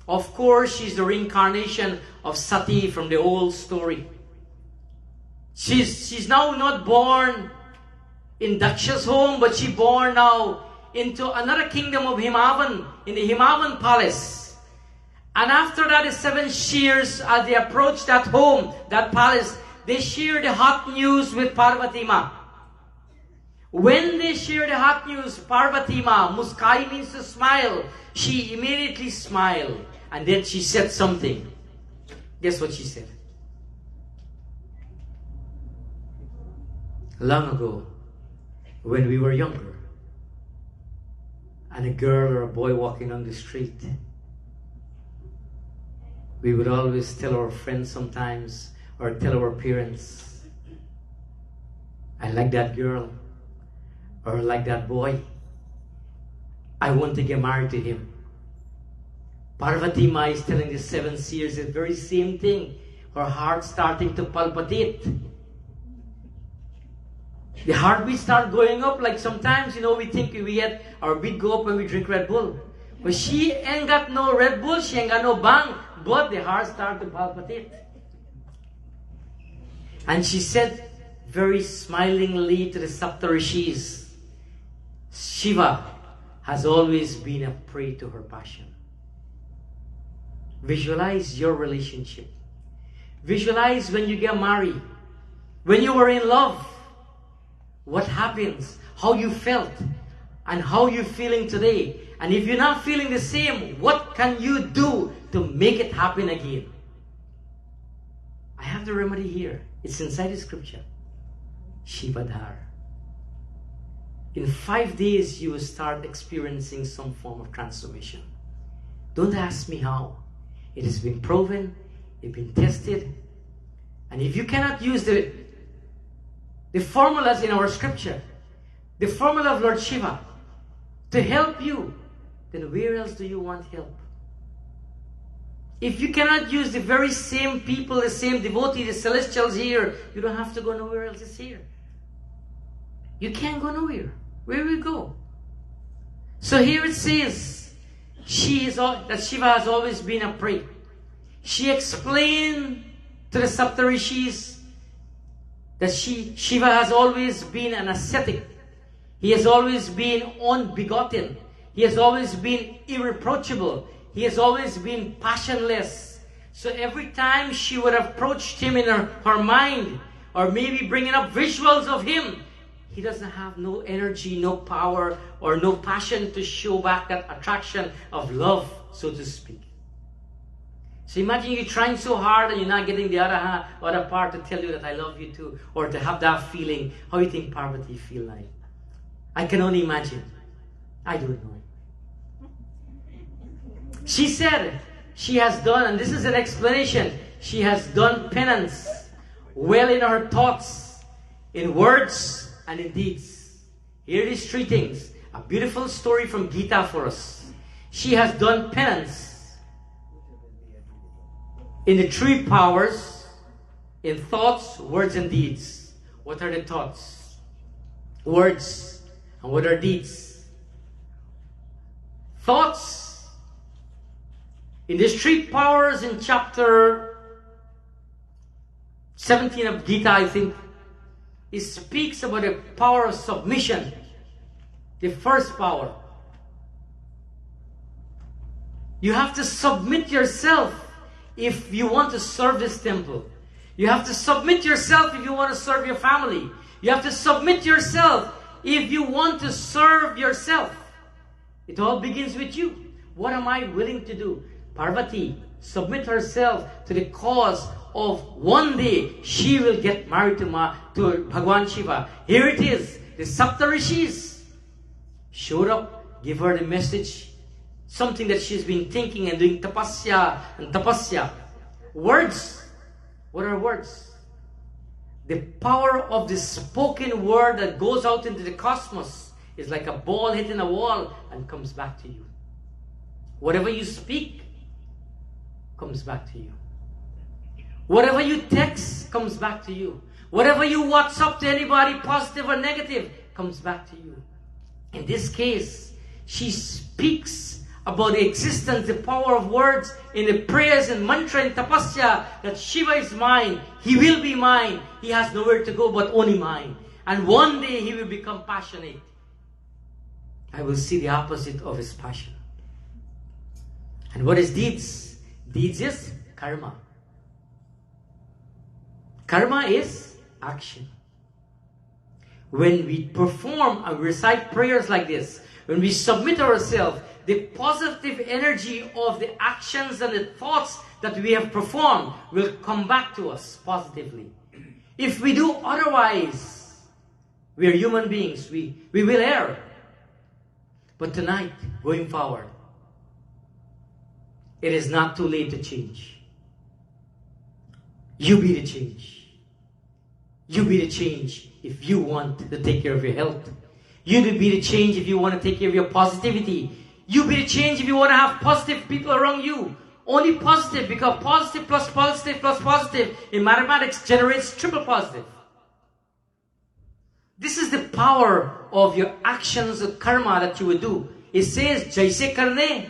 Of course, she's the reincarnation of Sati from the old story. She's now not born in Daksha's home, but she born now into another kingdom of Himavan, in the Himavan palace. And after that, the 7 seers, as they approached that home, that palace, they shared the hot news with Parvati Ma. When they shared the hot news, Parvati Ma, muskai means to smile, she immediately smiled. And then she said something. Guess what she said? Long ago, when we were younger, and a girl or a boy walking on the street, we would always tell our friends sometimes, or tell our parents, I like that girl, or like that boy. I want to get married to him. Parvati Ma is telling the 7 seers the very same thing. Her heart starting to palpitate. The heartbeat start going up, like sometimes, we think our beat go up when we drink Red Bull. But she ain't got no Red Bull, she ain't got no bang, but the heart start to palpitate. And she said very smilingly to the Saptarishis, Shiva has always been a prey to her passion. Visualize your relationship. Visualize when you get married, when you were in love, what happens, how you felt, and how you're feeling today. And if you're not feeling the same, what can you do to make it happen again? I have the remedy here. It's inside the scripture. Shiva Dhar. In 5 days, you will start experiencing some form of transformation. Don't ask me how. It has been proven, it's been tested. And if you cannot use the formulas in our scripture, the formula of Lord Shiva, to help you, then where else do you want help? If you cannot use the very same people, the same devotee, the celestials here, you don't have to go nowhere else. It's here. You can't go nowhere. Where will you go? So here it says, that Shiva has always been a prey. She explained to the Saptarishis that Shiva has always been an ascetic. He has always been unbegotten. He has always been irreproachable. He has always been passionless. So every time she would have approached him in her mind, or maybe bringing up visuals of him, he doesn't have no energy, no power, or no passion to show back that attraction of love, so to speak. So imagine you're trying so hard and you're not getting the other part to tell you that I love you too, or to have that feeling. How do you think Parvati feel like? I can only imagine. I don't know. She said she has done, and this is an explanation, she has done penance well in her thoughts, in words, and in deeds. Here are these 3 things. A beautiful story from Gita for us. She has done penance in the 3 powers, in thoughts, words, and deeds. What are the thoughts? Words. And what are deeds? Thoughts. In these 3 powers in chapter 17 of Gita, I think, it speaks about the power of submission. The first power. You have to submit yourself if you want to serve this temple. You have to submit yourself if you want to serve your family. You have to submit yourself if you want to serve yourself. It all begins with you. What am I willing to do? Parvati submit herself to the cause of one day she will get married to Bhagwan Shiva. Here it is. The Saptarishis showed up, give her the message, something that she's been thinking and doing tapasya and tapasya. Words. What are words? The power of the spoken word that goes out into the cosmos is like a ball hitting a wall and comes back to you. Whatever you speak comes back to you. Whatever you text comes back to you. Whatever you WhatsApp to anybody, positive or negative, comes back to you. In this case, she speaks about the existence, the power of words in the prayers and mantra and tapasya, that Shiva is mine, he will be mine, he has nowhere to go but only mine. And one day he will become passionate. I will see the opposite of his passion. And what is deeds? Deeds is karma. Karma is action. When we perform and recite prayers like this, when we submit ourselves, the positive energy of the actions and the thoughts that we have performed will come back to us positively. If we do otherwise, we are human beings. We will err. But tonight, going forward, it is not too late to change. You be the change. You be the change if you want to take care of your health. You be the change if you want to take care of your positivity. You be the change if you want to have positive people around you. Only positive, because positive plus positive plus positive in mathematics generates triple positive. This is the power of your actions of karma that you will do. It says, Jaise karne,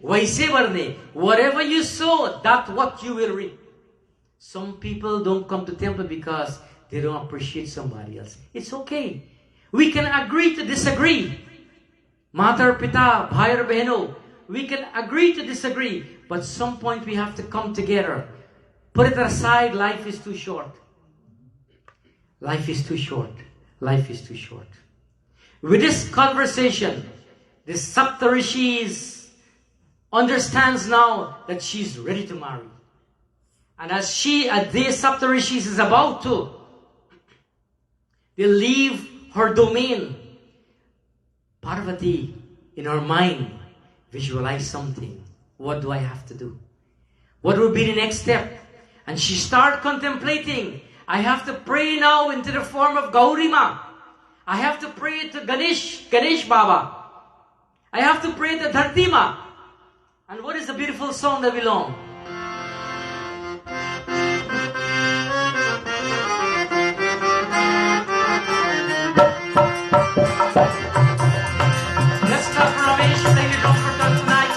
vaise varne. Whatever you sow, that's what you will reap. Some people don't come to temple because they don't appreciate somebody else. It's okay. We can agree to disagree. Matar, Pita, Bhai, Behno. We can agree to disagree. But at some point we have to come together. Put it aside. Life is too short. Life is too short. life is too short. With this conversation, the Saptarishis understands now that she's ready to marry. And as these Saptarishis is about to, they leave her domain. Parvati, in her mind, visualize something. What do I have to do? What will be the next step? And she started contemplating. I have to pray now into the form of Gaurima. I have to pray to Ganesh Baba. I have to pray to Dhartima. And what is the beautiful song that belongs? Let's clap for Ramesh. Thank you, John, for coming tonight.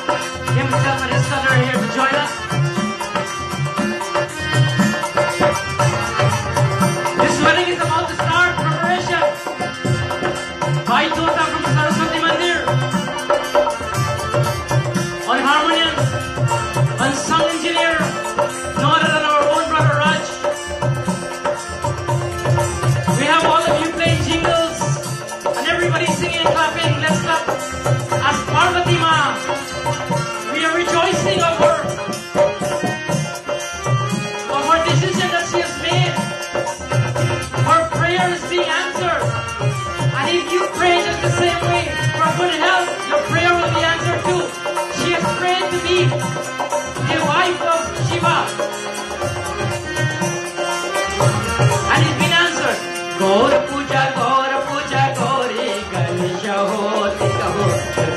Himself and his son are here to join us. This wedding is about to start. Preparation. Bhai Tota from Saraswati Mandir. On harmoniums. On sound engineer. No other than our own brother Raj. We have all of you playing jingles. And everybody singing and clapping. Let's clap. As Parvati Ma, we are rejoicing of her decision that she has made. Her prayer is being answered. And if you pray just the same way for good health, your prayer will be answered too. She has prayed to be the wife of Shiva. And it's been answered. Gaur Puja, Gauri, Ganesha hoti kaho,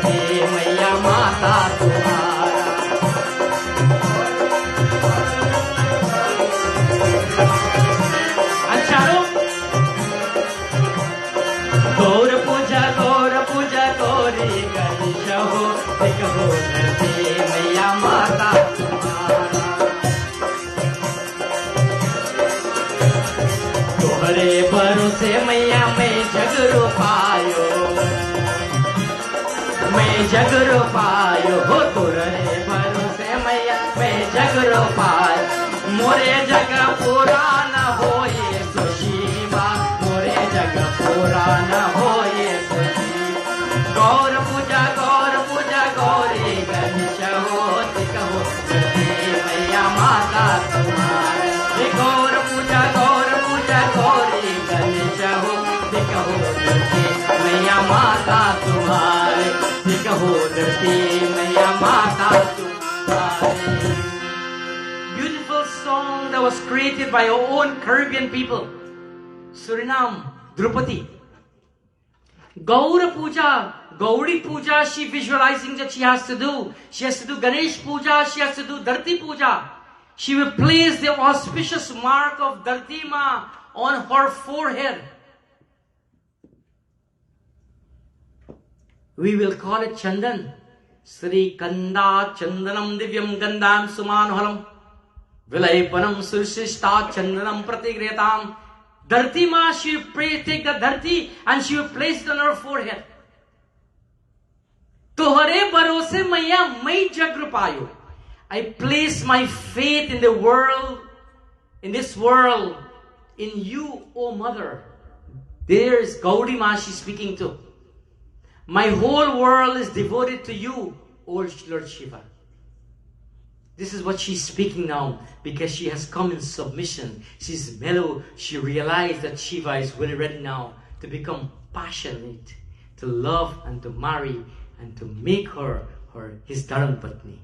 Te Maya Mata Tumhara. And Charo, Gaur Puja, Gauri, Ganesha hoti kaho, Te Maya Mata Tumhara. तोहरे भरोसे मैया मैं जग रो पायो, मैं जग रो पायो हो तोहरे भरोसे मैया मैं जग रो पायो. मोरे जग पूरा न होए तो शिवा, मोरे जग पूरा न होए तो शिवा. गौर पूजा गौरी गणेश होती कहो मैया माता तुम्हारे. गौर पूजा गौरी गणेश होती कहो मैया माता तुम्हारे. कहो मैया माता तुम्हारे. Beautiful song that was created by our own Caribbean people. Suriname, Drupadi. Gaura Puja, Gauri Puja, she visualizing that she has to do. She has to do Ganesh Puja, she has to do Dharti Puja. She will place the auspicious mark of Dhartima on her forehead. We will call it Chandan. Sri Kanda Chandanam Divyam Gandam Sumanhalam Vilaypanam Sursishta Chandanam Pratigretam. Dhartima, she will take the Dharti and she will place it on her forehead. Tohare barose maya mai jagrupayo. I place my faith in the world, in this world, in you, O Mother. There's Gaudi Ma she's speaking to. My whole world is devoted to you, O Lord Shiva. This is what she's speaking now because she has come in submission. She's mellow. She realized that Shiva is really ready now to become passionate, to love and to marry and to make her his Dharmapatni.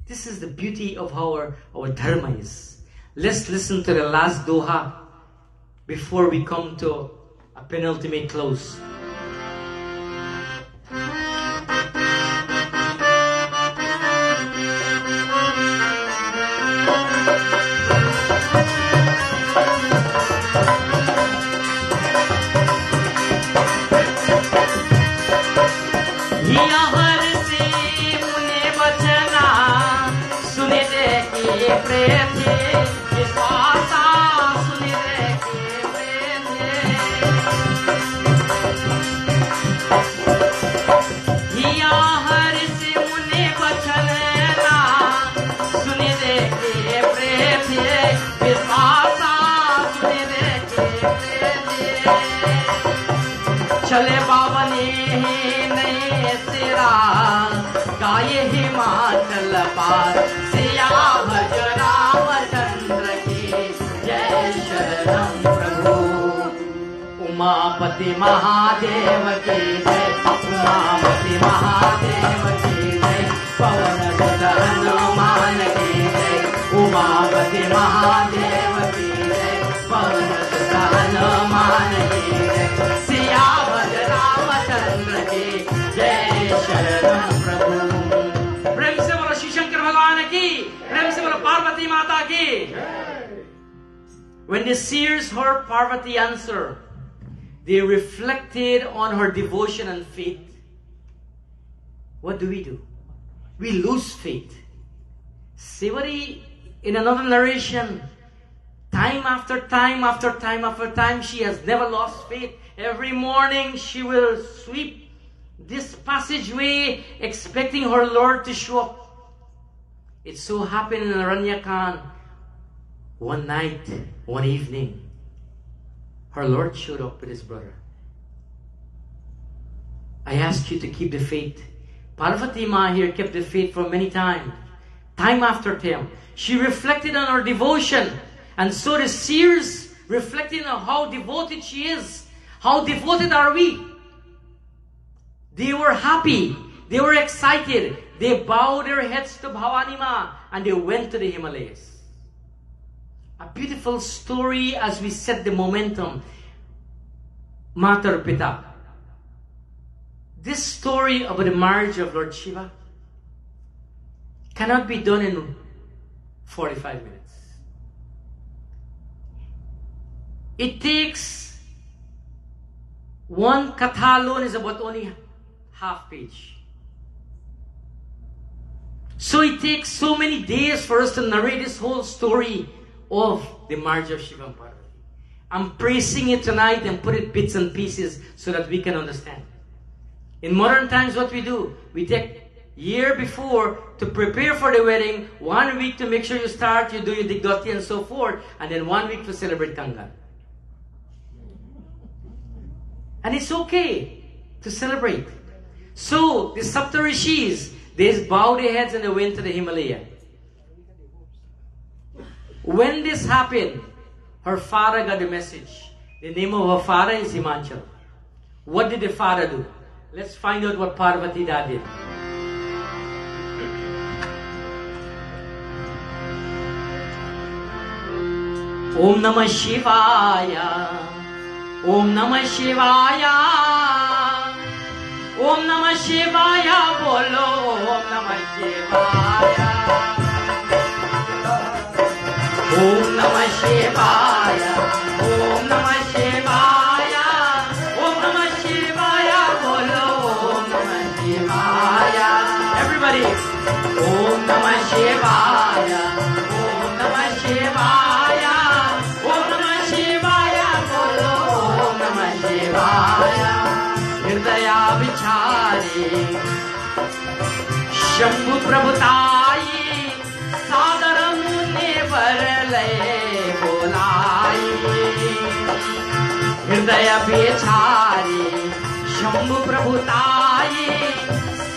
This is the beauty of how our Dharma is. Let's listen to the last doha before we come to a penultimate close. Yeah. आए हिमाचल पार सिया भज रामचंद्र की जय शरणम प्रभु। उमापति महादेव की जय, उमापति महादेव की जय, पवन सुत हनुमान की जय, उमापति महादेव की जय, पवन सुत हनुमान की जय, सिया भज रामचंद्र की जय शरणम प्रभु। प्रेम से बोलो शिव शंकर भगवान की, प्रेम से बोलो पार्वती माता की। When the seers heard Parvati answer, they reflected on her devotion and faith. What do? We lose faith. Shivari, in another narration, time after time after time after time, she has never lost faith. Every morning she will sweep this passageway expecting her Lord to show up. It so happened in Aranyakan, one night, one evening, her Lord showed up with his brother. I ask you to keep the faith. Parvati Ma here kept the faith for many times, time after time. She reflected on her devotion, and so the seers reflecting on how devoted she is. How devoted are we? They were happy. They were excited. They bowed their heads to Bhavani Ma and they went to the Himalayas. A beautiful story as we set the momentum. Matar Pita. This story about the marriage of Lord Shiva cannot be done in 45 minutes. It takes one katha alone is about only half page. So it takes so many days for us to narrate this whole story of the marriage of Shiva and Parvati. I'm praising it tonight and put it bits and pieces so that we can understand. In modern times, what we do, we take year before to prepare for the wedding, 1 week to make sure you start, you do your digdoti and so forth, and then 1 week to celebrate Kangal. And it's okay to celebrate. So, the Saptarishis, they bowed their heads and they went to the Himalaya. When this happened, her father got the message. The name of her father is Himachal. What did the father do? Let's find out what Parvati Da did. Om Namah Shivaya. Om Namah Shivaya. Om Namah Shivaya. Bolo Om Namah Shivaya. Om Namah Shivaya. Om Namah Shivaya. Om Namah Shivaya. Bolo Om Namah Shivaya. Everybody. Om Namah Shivaya. Om Namah Shivaya. Om Namah Shivaya. Bolo Om Namah Shivaya. Hirdaya Vichari Shambhu Prabhutai Sadara Muni Varale Bolai Hirdaya Vichari Shambhu Prabhutai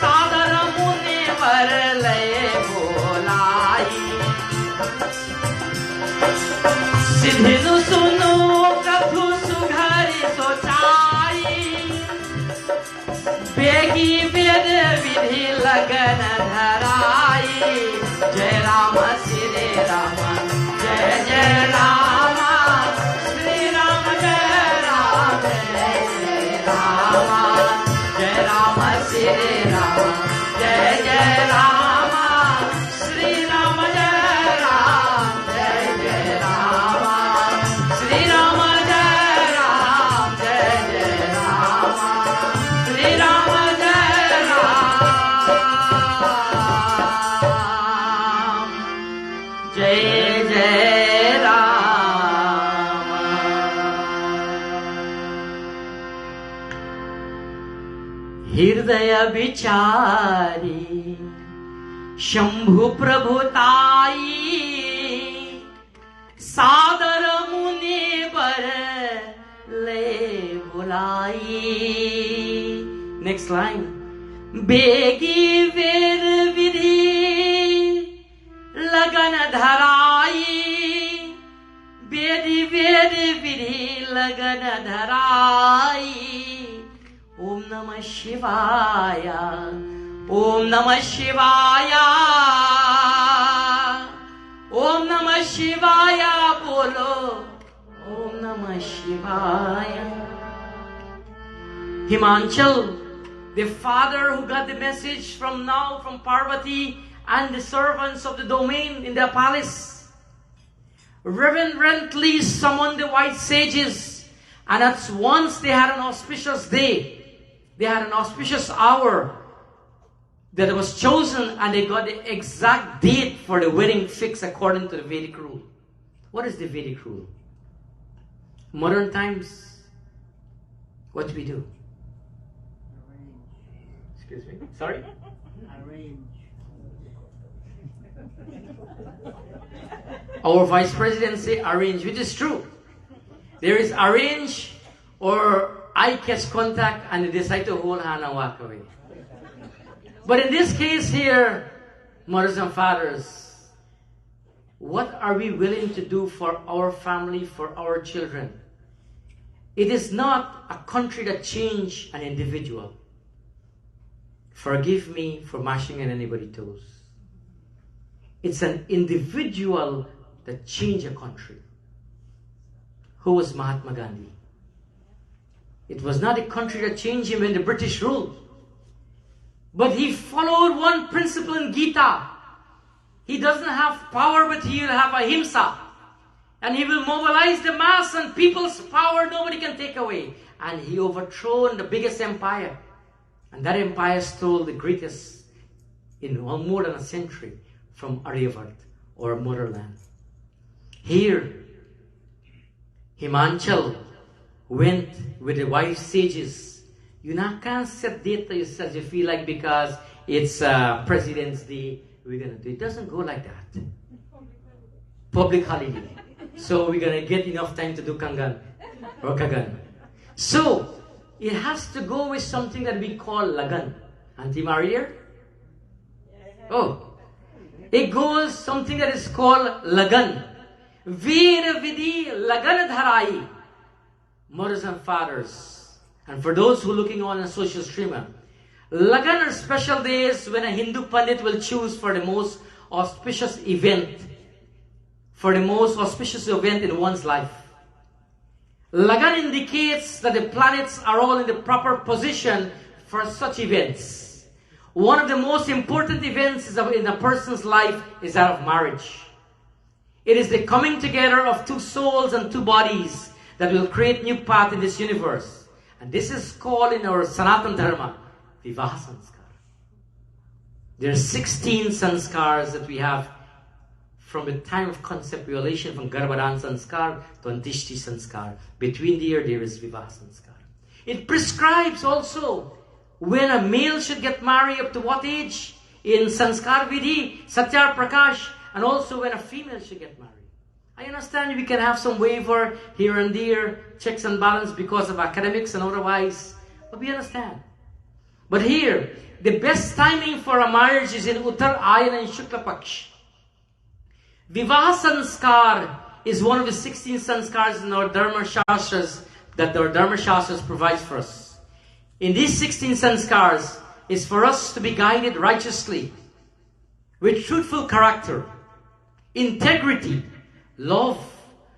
Sadara Muni Varale Bolai Siddhinu Sunu Kathu Sughari Sochai Begi Ved Vidhi Lagan Dharai Jai Rama Sri Rama Jai Jai Rama Sri Rama Jai Rama Jai Rama Jai Rama Sri Rama Jai Jai Rama Sri Rama Jai Rama Jai Jai Rama Sri Rama Jai Rama Jai Jai Rama Sri Rama Jai Ram Jai Jai Rama. Hirdaya Vichari Shambhu Prabhutai Sadar Muni Bar Le Bulai. Next line. Begi Ved लगन धराई, वेदी वेद विधि लगन धराई। ओम नमः शिवाय, ओम नमः शिवाय, ओम नमः शिवाय बोलो, ओम नमः शिवाय। Himachal, the father who got the message from Parvati and the servants of the domain in the palace, reverently summoned the white sages, and at once they had an auspicious day, they had an auspicious hour that was chosen, and they got the exact date for the wedding fixed according to the Vedic rule. What is the Vedic rule? Modern times, what do we do? Excuse me? Sorry? Arrange. Our vice president say arrange, which is true. There is arrange or I catch contact and they decide to hold hand and walk away. But in this case here, mothers and fathers, what are we willing to do for our family, for our children? It is not a country that changed an individual. Forgive me for mashing on anybody's toes. It's an individual that changed a country. Who was Mahatma Gandhi? It was not a country that changed him when the British ruled. But he followed one principle in Gita. He doesn't have power, but he will have ahimsa. And he will mobilize the mass and people's power nobody can take away. And he overthrew the biggest empire. And that empire stole the greatest in more than a century from Aryavat or motherland. Here, Himachal went with the wise sages. You can't set date to yourself you feel like because it's President's Day, we're going to do it. It doesn't go like that. Public holiday. So we're going to get enough time to do Kangan or Kagan. So, it has to go with something that we call lagan. Auntie Maria? Oh. It goes something that is called lagan. Veer vidhi lagan dharai. Mothers and fathers. And for those who are looking on a social streamer, lagan are special days when a Hindu Pandit will choose for the most auspicious event. For the most auspicious event in one's life. Lagan indicates that the planets are all in the proper position for such events. One of the most important events in a person's life is that of marriage. It is the coming together of two souls and two bodies that will create new path in this universe. And this is called in our Sanatan Dharma, Vivaha Sanskar. There are 16 sanskars that we have from the time of conceptualization, from Garbhadan Sanskar to Antishti Sanskar. Between there is Vivaha Sanskar. It prescribes also when a male should get married, up to what age, in Sanskar Vidhi, Satyar Prakash, and also when a female should get married. I understand we can have some waiver here and there, checks and balance because of academics and otherwise, but we understand. But here, the best timing for a marriage is in Uttar Ayana and Shukla Paksh. Vivaha Sanskar is one of the 16 sanskars in our Dharma Shastras that our Dharma Shastras provides for us. In these 16 sanskars is for us to be guided righteously with truthful character, integrity, love,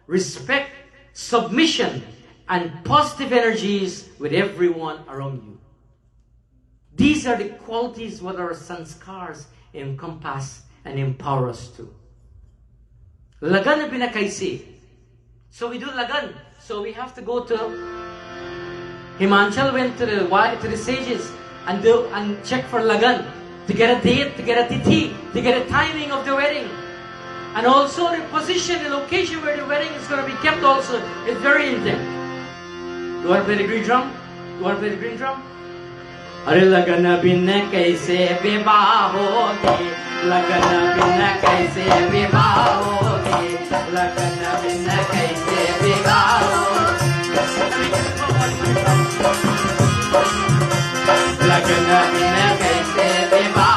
respect, submission, and positive energies with everyone around you. These are the qualities what our sanskars encompass and empower us to. Lagan na pinakaisi. So we do lagan. So we have to go to Himachal went to the sages and check for lagan to get a date, to get a tithi, to get a timing of the wedding. And also the position, the location where the wedding is going to be kept also is very intense. You want to play the green drum? You want to play the green drum? Are lagana binna kaise vivah hogi, lagana binna kaise vivah hogi, lagana binna kaise vivah hogi, lagana binna kaise vivah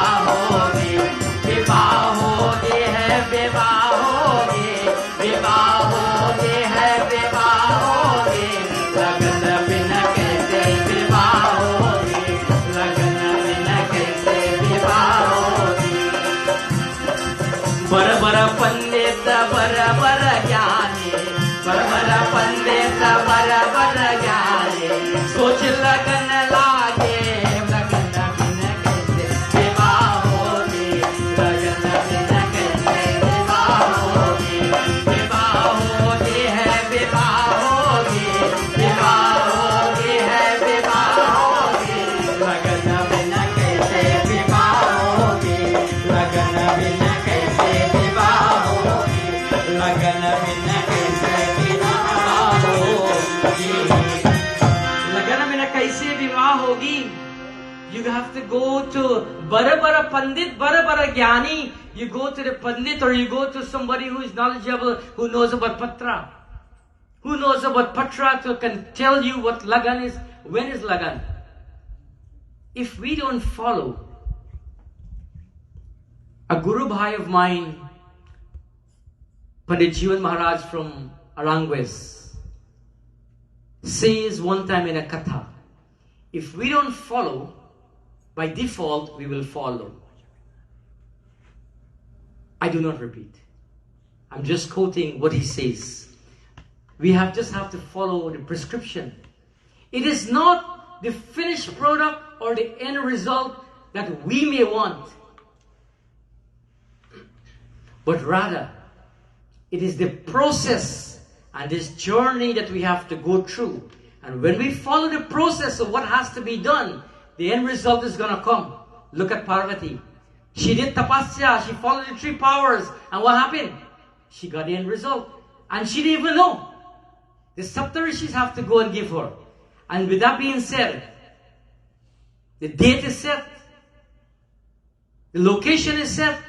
hogi hai vivah. to go to Bara Pandit, Bara Gyani. You go to the Pandit or you go to somebody who is knowledgeable, who knows about Patra. Who knows about Patra can tell you what Lagan is, when is Lagan. If we don't follow, a Guru Bhai of mine, Pandit Jivan Maharaj from Arangwes, says one time in a katha, if we don't follow, by default we will follow. I do not repeat. I'm just quoting what he says. We just have to follow the prescription. It is not the finished product or the end result that we may want, but rather it is the process and this journey that we have to go through. And when we follow the process of what has to be done, the end result is going to come. Look at Parvati. She did tapasya, she followed the 3 powers, and what happened? She got the end result. And she didn't even know. The Saptarishis have to go and give her. And with that being said, the date is set, the location is set,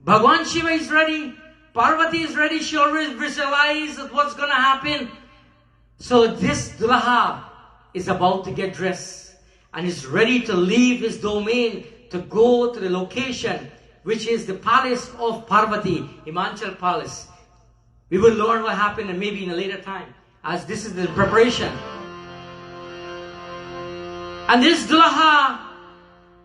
Bhagwan Shiva is ready, Parvati is ready, she already visualized what's going to happen. So this Dulaha is about to get dressed and is ready to leave his domain to go to the location, which is the palace of Parvati, Himachal Palace. We will learn what happened and maybe in a later time, as this is the preparation. And this Dulaha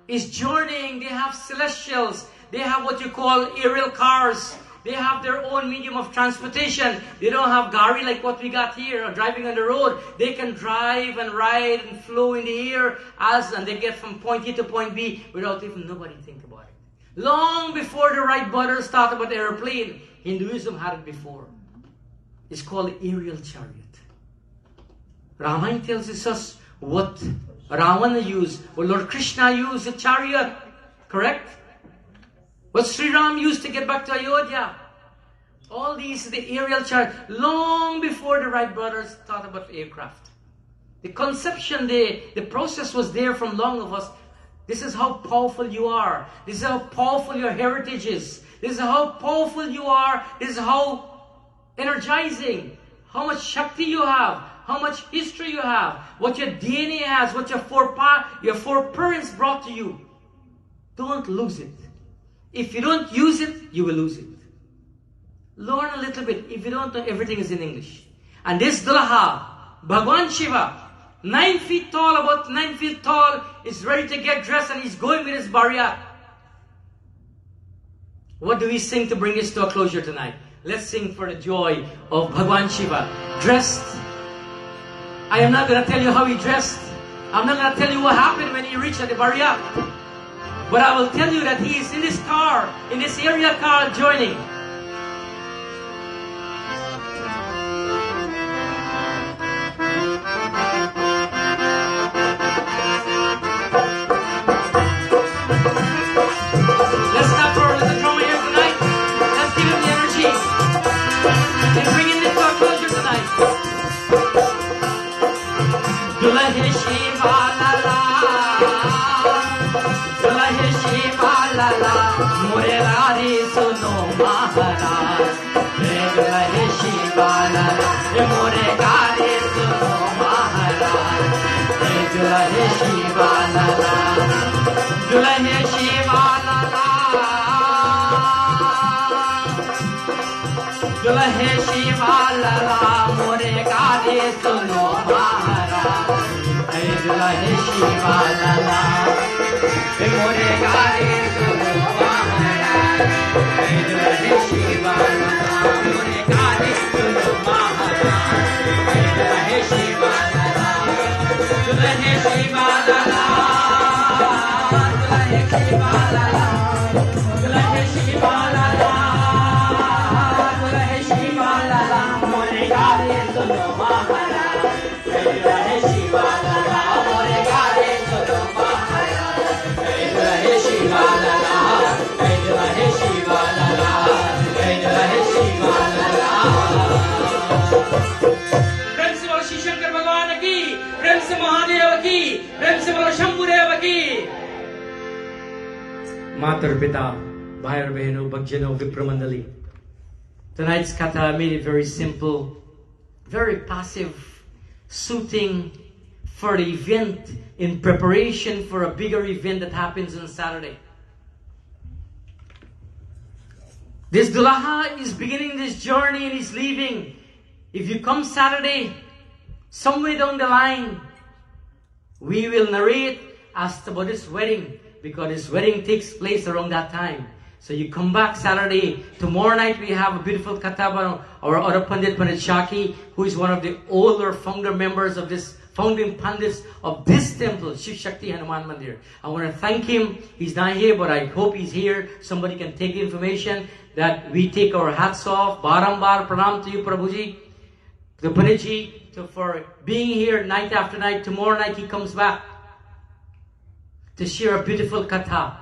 is journeying. They have celestials. They have what you call aerial cars. They have their own medium of transportation. They don't have gari like what we got here, or driving on the road. They can drive and ride and flow in the air and they get from point A to point B without even nobody think about it. Long before the Wright brothers thought about airplane, Hinduism had it before. It's called aerial chariot. Ramayana tells us what Ravana used, what Lord Krishna used, a chariot. Correct? What Sri Ram used to get back to Ayodhya. All these, the aerial chariot, long before the Wright brothers thought about aircraft. The conception, the process was there from long of us. This is how powerful you are. This is how powerful your heritage is. This is how powerful you are. This is how energizing, how much Shakti you have, how much history you have, what your DNA has, what your foreparents brought to you. Don't lose it. If you don't use it, you will lose it. Learn a little bit. If you don't know, everything is in English. And this Dulaha, Bhagwan Shiva, 9 feet tall, about 9 feet tall, is ready to get dressed and he's going with his bariat. What do we sing to bring this to a closure tonight? Let's sing for the joy of Bhagwan Shiva. Dressed. I am not going to tell you how he dressed. I'm not going to tell you what happened when he reached at the bariat. But I will tell you that he is in this car, in this aerial car joining. Let's clap for our little drummer here tonight. Let's give him the energy. And bring him to our closure tonight. Dulahe Shiva la la. Dulahe Shiva la la. Murari suno Maharaj. Dulahe Shiva la la. Murari suno Maharaj. Dulahe Shiva la la. Dulahe Shiva la la. Dulahe Shiva la la. Murari suno Maharaj. Dulahe Shiva la la. More gare suno Maharaj. Dulahe Shiva la la. More gare suno Maharaj. Dulahe Shiva la la. Dulahe Shiva la la. Dulahe Shiva la la. Dulahe Shiva la la. Dulahe Shiva la la. More gare suno Maharaj. Dulahe Shiva la la. More gare suno Maharaj. Dulahe Shiva la la. Dulahe Shiva la la. Dulahe Shiva la la. प्रेम से बोलो श्री शंकर भगवान की, प्रेम से महादेव की, प्रेम से बोलो शंभुदेव की। Matar Pita, Bhai Behenu, Bhajano, Vipramandali. Tonight's katha made it very simple, very passive, suiting for the event in preparation for a bigger event that happens on Saturday. This Dulaha is beginning this journey and is leaving. If you come Saturday, somewhere down the line, we will narrate as about this wedding, because this wedding takes place around that time. So you come back Saturday. Tomorrow night we have a beautiful kataba, our other Pandit Shaki, who is one of the older founder members of this, founding Pandits of this temple, Shiv Shakti Hanuman Mandir. I want to thank him. He's not here, but I hope he's here. Somebody can take the information that we take our hats off. Barambar pranam to you, Prabhuji, to Panditji, for being here night after night. Tomorrow night he comes back to share a beautiful katha.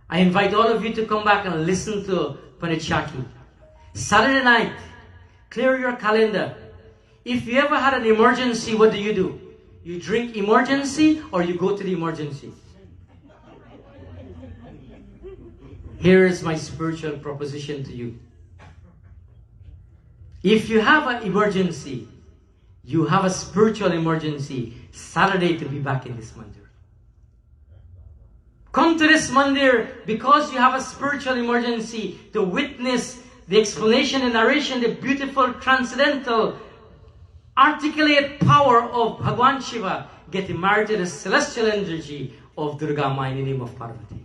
I invite all of you to come back and listen to Pandit Shaki. Saturday night, clear your calendar. If you ever had an emergency, what do? You drink emergency or you go to the emergency? Here is my spiritual proposition to you. If you have an emergency, you have a spiritual emergency, Saturday to be back in this mandir. Come to this mandir because you have a spiritual emergency to witness the explanation and narration, the beautiful, transcendental, articulate power of Bhagwan Shiva getting married to the celestial energy of Durga Ma in the name of Parvati.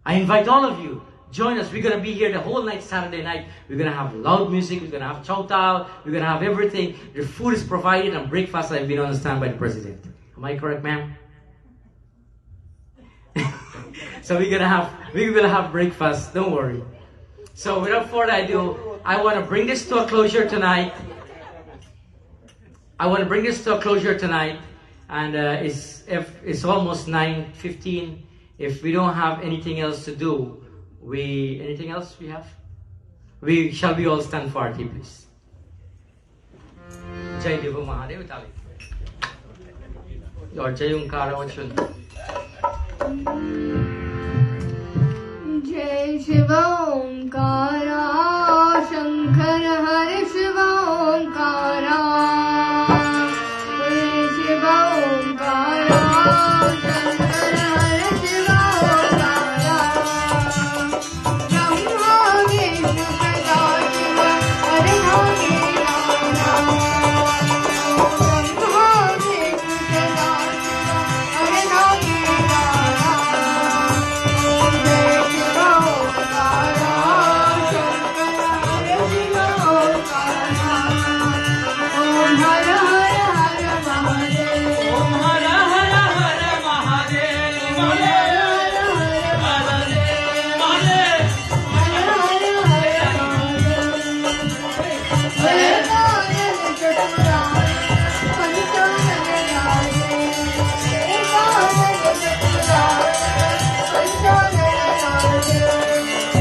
I invite all of you, join us. We're going to be here the whole night, Saturday night. We're going to have loud music. We're going to have chowtal. We're going to have everything. The food is provided and breakfast has been on the stand by the president. Am I correct, ma'am? So we will have breakfast. Don't worry. So without further ado, I want to bring this to a closure tonight. And it's almost 9:15. If we don't have anything else to do, anything else we have? Shall we all stand for Aarti, please? Jai Deva Mahadev Tali. Or Jai Onkara Vachun. Jai Shiva Onkara, Shankar Hare Shiva Onkara. Jai Shiva Onkara, Shankar Hare Shiva Onkara. Brahma Vishnu Sada Shiva Hare Hare Rama. Brahma Vishnu Sada Shiva Hare Hare Rama. Jai Shiva Onkara, Shankar Hare Shiva Onkara. Om Hara Hara Hara Mahadev. Om Hara Hara Hara Mahadev. Om Hara Hara Mahadev. Hara Hara Hara Mahadev. Ekayana Chaturaya, Panchayana Rase. Ekayana Chaturaya, Panchayana Rase.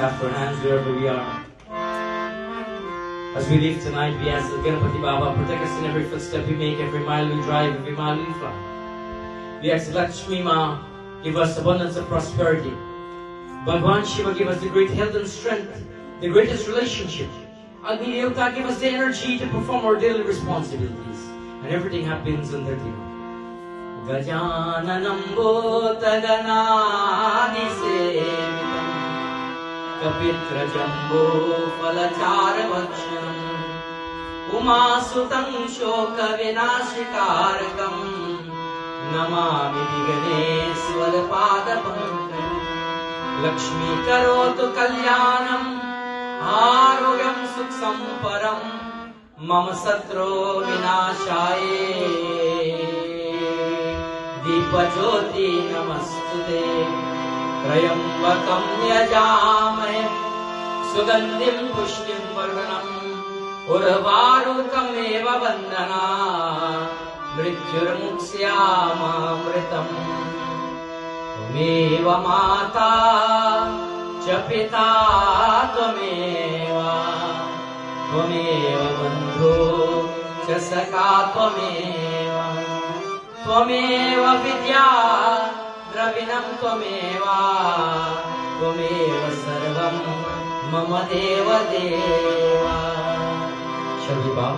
clap our hands wherever we are. As we leave tonight, we ask that Ganapati Baba protect us in every footstep we make, every mile we drive, every mile we fly. We ask that Lakshmi Ma give us abundance of prosperity. Bhagwan Shiva give us the great health and strength, the greatest relationship. Agni Devta give us the energy to perform our daily responsibilities. And everything happens under Diva. Gajananam Bhotaganadi Sevitam Kapitra Jambo Falachara Vakshanam Umasutam Shoka Vinashikarakam Namami Viganeswara Padapankam Lakshmi Karotu Kalyanam Arogyam Sukham Param Mama Satro Vinashaye Deepa Jyoti Namastute Trayambakam Yajamahe Sugandhim Pushtim Varvanam Urvarukam Eva Vandana Mrityurmuksyama Mritam Tvameva Mata Cha Pita Tvameva Tvameva Bandhu Cha Saka Tvameva Tvameva Vidya Dravinam Tvameva Tvameva Sarvam Mama Deva Deva विभाग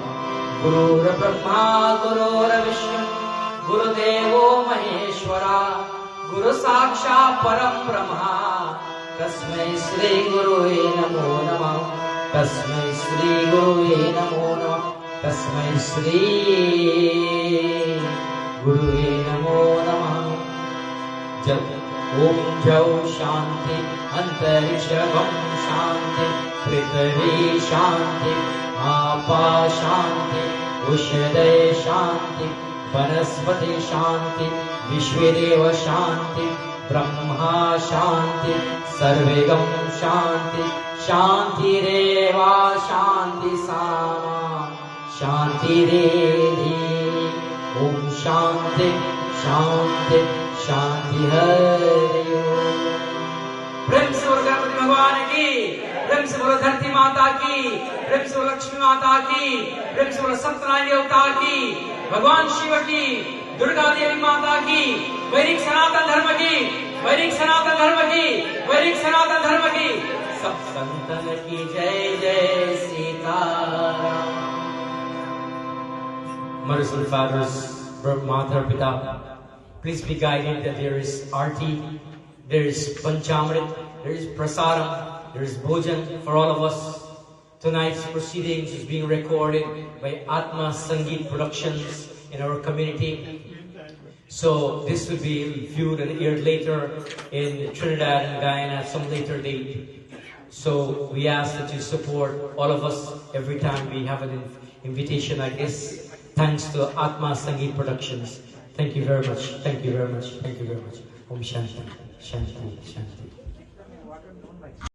गुरुर्ब्रह्मा गुरुर्विष्णु गुरुदेवो महेश्वरा गुरु साक्षात् परम ब्रह्मा तस्मै श्री गुरुवे नमो नमः तस्मै श्री गुरुवे नमो नमः तस्मै श्री गुरुवे नमो नमः जप ओम जौ शांति अंतरिक्षं शांति पृथ्वी शांति आपा शांति उषदय शांति वनस्पति शांति विश्वदेव शांति ब्रह्मा शांति सर्वेगम शांति शांतिरेवा शांति सामा शांतिरेधि ओम शांति शांति शांति हरि ओम। प्रेम से बोलो गणपति भगवान की, प्रेम से बोलो धरती माता की, प्रेम से बोलो लक्ष्मी माता की, प्रेम से बोलो सत्यनारायण देवता की, भगवान शिव की, दुर्गा देवी माता की, वैदिक सनातन धर्म की, वैदिक सनातन धर्म की, वैदिक सनातन धर्म की, सब संतन की जय जय Sitaram. Merciful Fathers, Mother, Pita, please be guided that there is arti, there is panchamrit, there is prasaram, there is bhojan for all of us. Tonight's proceedings is being recorded by Atma Sangeet Productions in our community. So this will be viewed and aired later in Trinidad and Guyana at some later date. So we ask that you support all of us every time we have an invitation like this. Thanks to Atma Sangeet Productions. Thank you very much. Thank you very much. Thank you very much. Om Shanti, Shanti, Shanti.